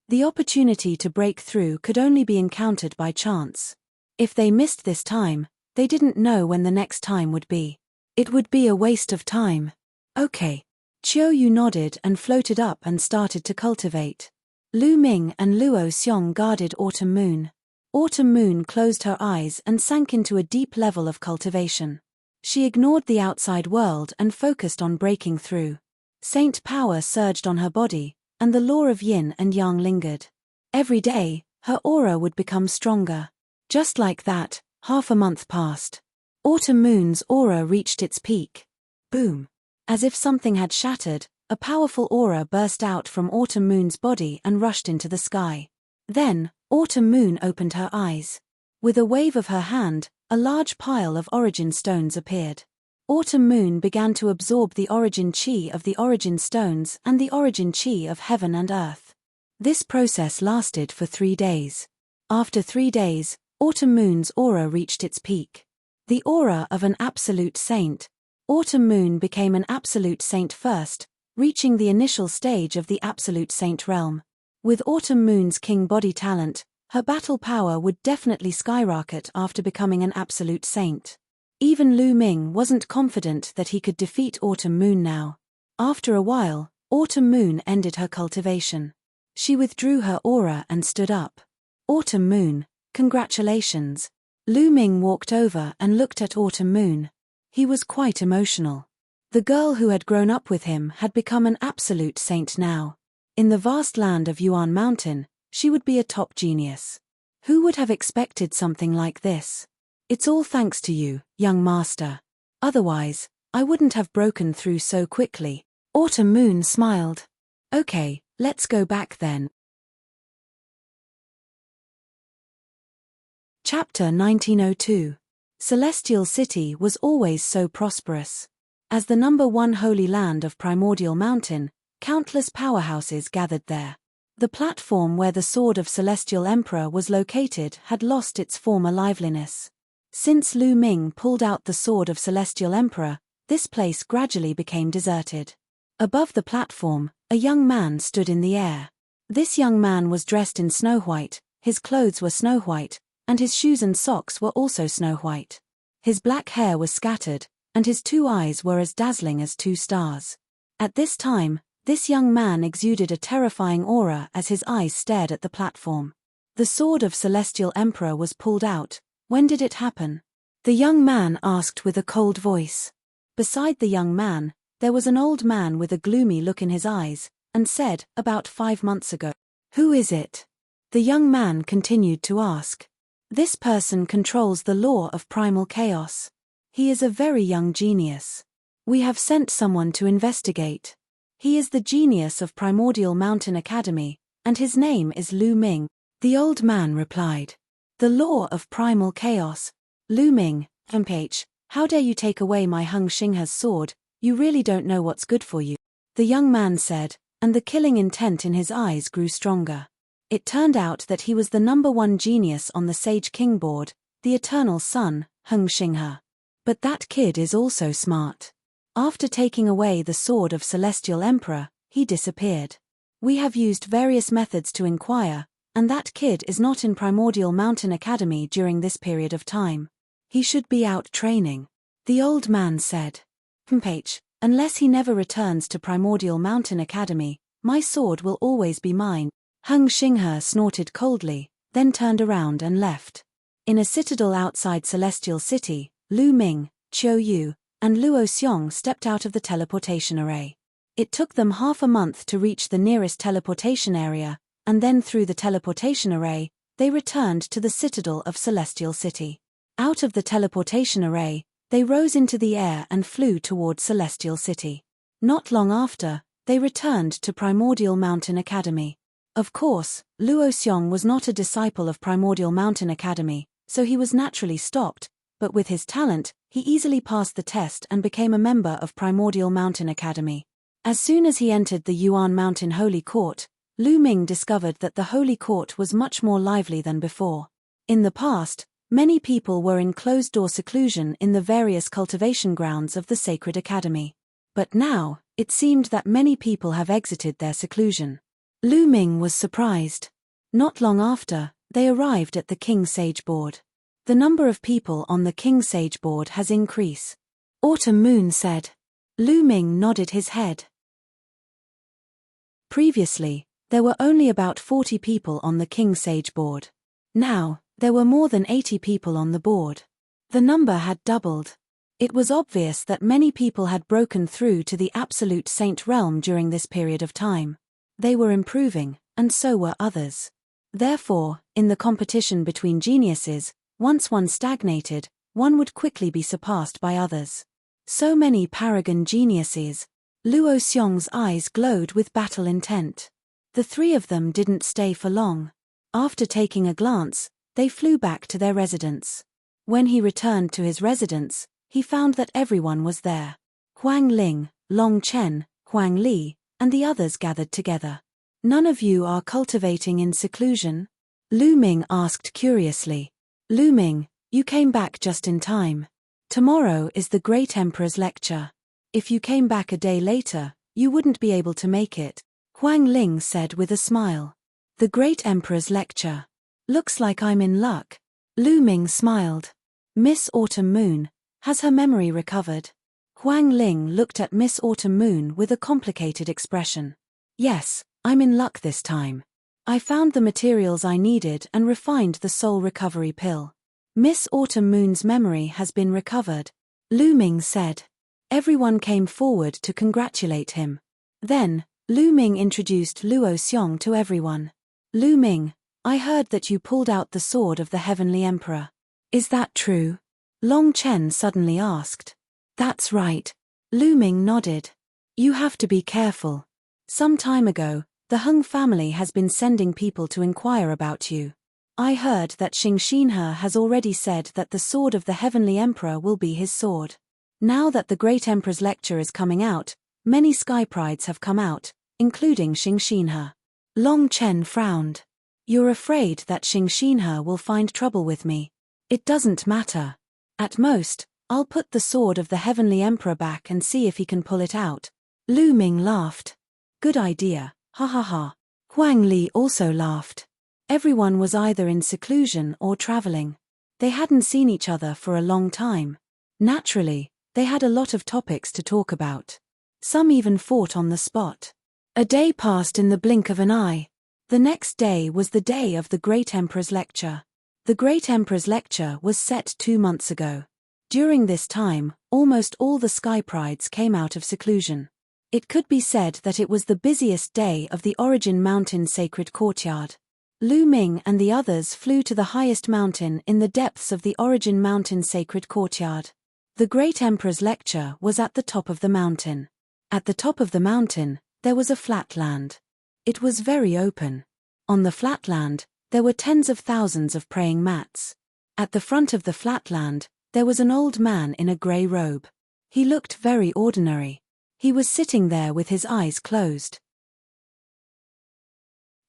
The opportunity to break through could only be encountered by chance. If they missed this time, they didn't know when the next time would be. It would be a waste of time. Okay. Chiu Yu nodded and floated up and started to cultivate. Lu Ming and Luo Xiong guarded Autumn Moon. Autumn Moon closed her eyes and sank into a deep level of cultivation. She ignored the outside world and focused on breaking through. Saint power surged on her body, and the law of yin and yang lingered. Every day, her aura would become stronger. Just like that, half a month passed. Autumn Moon's aura reached its peak. Boom! As if something had shattered, a powerful aura burst out from Autumn Moon's body and rushed into the sky. Then, Autumn Moon opened her eyes. With a wave of her hand, a large pile of origin stones appeared. Autumn Moon began to absorb the origin chi of the origin stones and the origin chi of heaven and earth. This process lasted for 3 days. After 3 days, Autumn Moon's aura reached its peak. The aura of an absolute saint. Autumn Moon became an absolute saint first, reaching the initial stage of the absolute saint realm. With Autumn Moon's king body talent, her battle power would definitely skyrocket after becoming an absolute saint. Even Lu Ming wasn't confident that he could defeat Autumn Moon now. After a while, Autumn Moon ended her cultivation. She withdrew her aura and stood up. Autumn Moon, congratulations. Lu Ming walked over and looked at Autumn Moon. He was quite emotional. The girl who had grown up with him had become an absolute saint now. In the vast land of Yuan Mountain, she would be a top genius. Who would have expected something like this? It's all thanks to you, young master. Otherwise, I wouldn't have broken through so quickly. Autumn Moon smiled. Okay, let's go back then. Chapter 1902. Celestial City was always so prosperous. As the #1 holy land of Primordial Mountain, countless powerhouses gathered there. The platform where the Sword of Celestial Emperor was located had lost its former liveliness. Since Lu Ming pulled out the Sword of Celestial Emperor, this place gradually became deserted. Above the platform, a young man stood in the air. This young man was dressed in snow white, his clothes were snow white, and his shoes and socks were also snow white. His black hair was scattered, and his 2 eyes were as dazzling as 2 stars. At this time, this young man exuded a terrifying aura as his eyes stared at the platform. The Sword of Celestial Emperor was pulled out. When did it happen? The young man asked with a cold voice. Beside the young man, there was an old man with a gloomy look in his eyes, and said, about 5 months ago. Who is it? The young man continued to ask. This person controls the law of primal chaos. He is a very young genius. We have sent someone to investigate. He is the genius of Primordial Mountain Academy, and his name is Lu Ming. The old man replied. The law of primal chaos. Lu Ming, MPH, how dare you take away my Hung Xinghe's sword, you really don't know what's good for you. The young man said, and the killing intent in his eyes grew stronger. It turned out that he was the #1 genius on the Sage King board, the Eternal Son, Hung Xinghe. But that kid is also smart. After taking away the Sword of Celestial Emperor, he disappeared. We have used various methods to inquire, and that kid is not in Primordial Mountain Academy during this period of time. He should be out training. The old man said. Unless he never returns to Primordial Mountain Academy, my sword will always be mine. Heng Xinghe snorted coldly, then turned around and left. In a citadel outside Celestial City, Lu Ming, Qiu Yu, and Luo Xiong stepped out of the teleportation array. It took them half a month to reach the nearest teleportation area, and then through the teleportation array, they returned to the citadel of Celestial City. Out of the teleportation array, they rose into the air and flew toward Celestial City. Not long after, they returned to Primordial Mountain Academy. Of course, Luo Xiong was not a disciple of Primordial Mountain Academy, so he was naturally stopped, but with his talent, he easily passed the test and became a member of Primordial Mountain Academy. As soon as he entered the Yuan Mountain Holy Court, Lu Ming discovered that the Holy Court was much more lively than before. In the past, many people were in closed-door seclusion in the various cultivation grounds of the Sacred Academy. But now, it seemed that many people have exited their seclusion. Lu Ming was surprised. Not long after, they arrived at the King Sage board. The number of people on the King Sage board has increased. Autumn Moon said. Lu Ming nodded his head. Previously, there were only about 40 people on the King Sage board. Now, there were more than 80 people on the board. The number had doubled. It was obvious that many people had broken through to the Absolute Saint realm during this period of time. They were improving, and so were others. Therefore, in the competition between geniuses, once one stagnated, one would quickly be surpassed by others. So many paragon geniuses. Luo Xiong's eyes glowed with battle intent. The three of them didn't stay for long. After taking a glance, they flew back to their residence. When he returned to his residence, he found that everyone was there. Huang Ling, Long Chen, Huang Li, and the others gathered together. None of you are cultivating in seclusion? Lu Ming asked curiously. Lu Ming, you came back just in time. Tomorrow is the Great Emperor's lecture. If you came back a day later, you wouldn't be able to make it, Huang Ling said with a smile. The Great Emperor's lecture. Looks like I'm in luck. Lu Ming smiled. Miss Autumn Moon, has her memory recovered? Huang Ling looked at Miss Autumn Moon with a complicated expression. Yes, I'm in luck this time. I found the materials I needed and refined the soul recovery pill. Miss Autumn Moon's memory has been recovered, Lu Ming said. Everyone came forward to congratulate him. Then, Lu Ming introduced Luo Xiong to everyone. Lu Ming, I heard that you pulled out the sword of the Heavenly Emperor. Is that true? Long Chen suddenly asked. That's right. Lu Ming nodded. You have to be careful. Some time ago, the Heng family has been sending people to inquire about you. I heard that Xing Xinhe has already said that the sword of the Heavenly Emperor will be his sword. Now that the Great Emperor's lecture is coming out, many sky prides have come out, including Xing Xinhe. Long Chen frowned. You're afraid that Xing Xinhe will find trouble with me. It doesn't matter. At most, I'll put the sword of the Heavenly Emperor back and see if he can pull it out. Lu Ming laughed. Good idea, ha ha ha. Huang Li also laughed. Everyone was either in seclusion or traveling. They hadn't seen each other for a long time. Naturally, they had a lot of topics to talk about. Some even fought on the spot. A day passed in the blink of an eye. The next day was the day of the Great Emperor's lecture. The Great Emperor's lecture was set 2 months ago. During this time, almost all the sky prides came out of seclusion. It could be said that it was the busiest day of the Origin Mountain Sacred Courtyard. Lu Ming and the others flew to the highest mountain in the depths of the Origin Mountain Sacred Courtyard. The Great Emperor's lecture was at the top of the mountain. At the top of the mountain, there was a flat land. It was very open. On the flat land, there were tens of thousands of praying mats. At the front of the flat land, there was an old man in a grey robe. He looked very ordinary. He was sitting there with his eyes closed.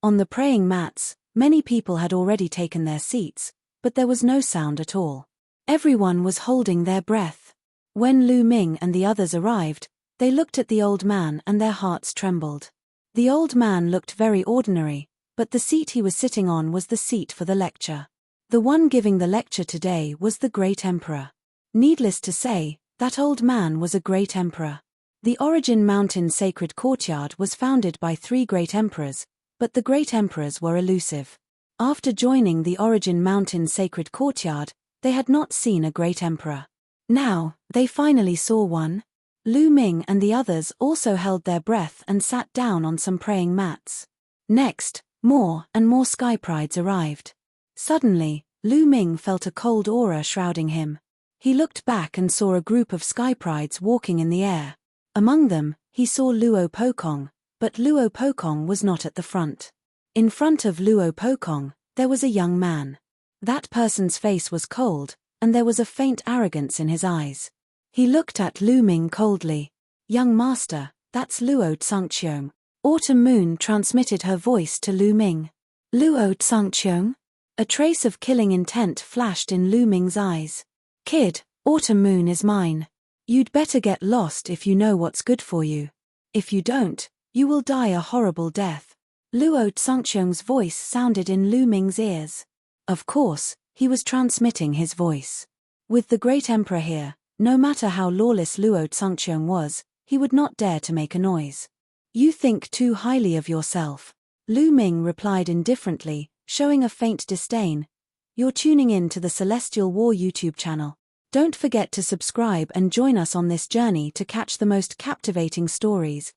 On the praying mats, many people had already taken their seats, but there was no sound at all. Everyone was holding their breath. When Lu Ming and the others arrived, they looked at the old man and their hearts trembled. The old man looked very ordinary, but the seat he was sitting on was the seat for the lecture. The one giving the lecture today was the Great Emperor. Needless to say, That old man was a great emperor. The Origin Mountain Sacred Courtyard was founded by 3 great emperors, but the great emperors were elusive. After joining the Origin Mountain Sacred Courtyard, they had not seen a great emperor. Now, they finally saw one. Lu Ming and the others also held their breath and sat down on some praying mats. Next, more and more sky prides arrived. Suddenly, Lu Ming felt a cold aura shrouding him. He looked back and saw a group of sky prides walking in the air. Among them, he saw Luo Pokong, but Luo Pokong was not at the front. In front of Luo Pokong, there was a young man. That person's face was cold, and there was a faint arrogance in his eyes. He looked at Lu Ming coldly. "Young master, that's Luo Tsangqiong." Autumn Moon transmitted her voice to Lu Ming. "Luo Tsangqiong?" A trace of killing intent flashed in Lu Ming's eyes. "Kid, Autumn Moon is mine. You'd better get lost if you know what's good for you. If you don't, you will die a horrible death." Luo Tsangqiong's voice sounded in Lu Ming's ears. Of course, he was transmitting his voice. With the great emperor here, no matter how lawless Luo Tsangqiong was, he would not dare to make a noise. "You think too highly of yourself," Lu Ming replied indifferently, showing a faint disdain. "You're tuning in to the Celestial War YouTube channel. Don't forget to subscribe and join us on this journey to catch the most captivating stories.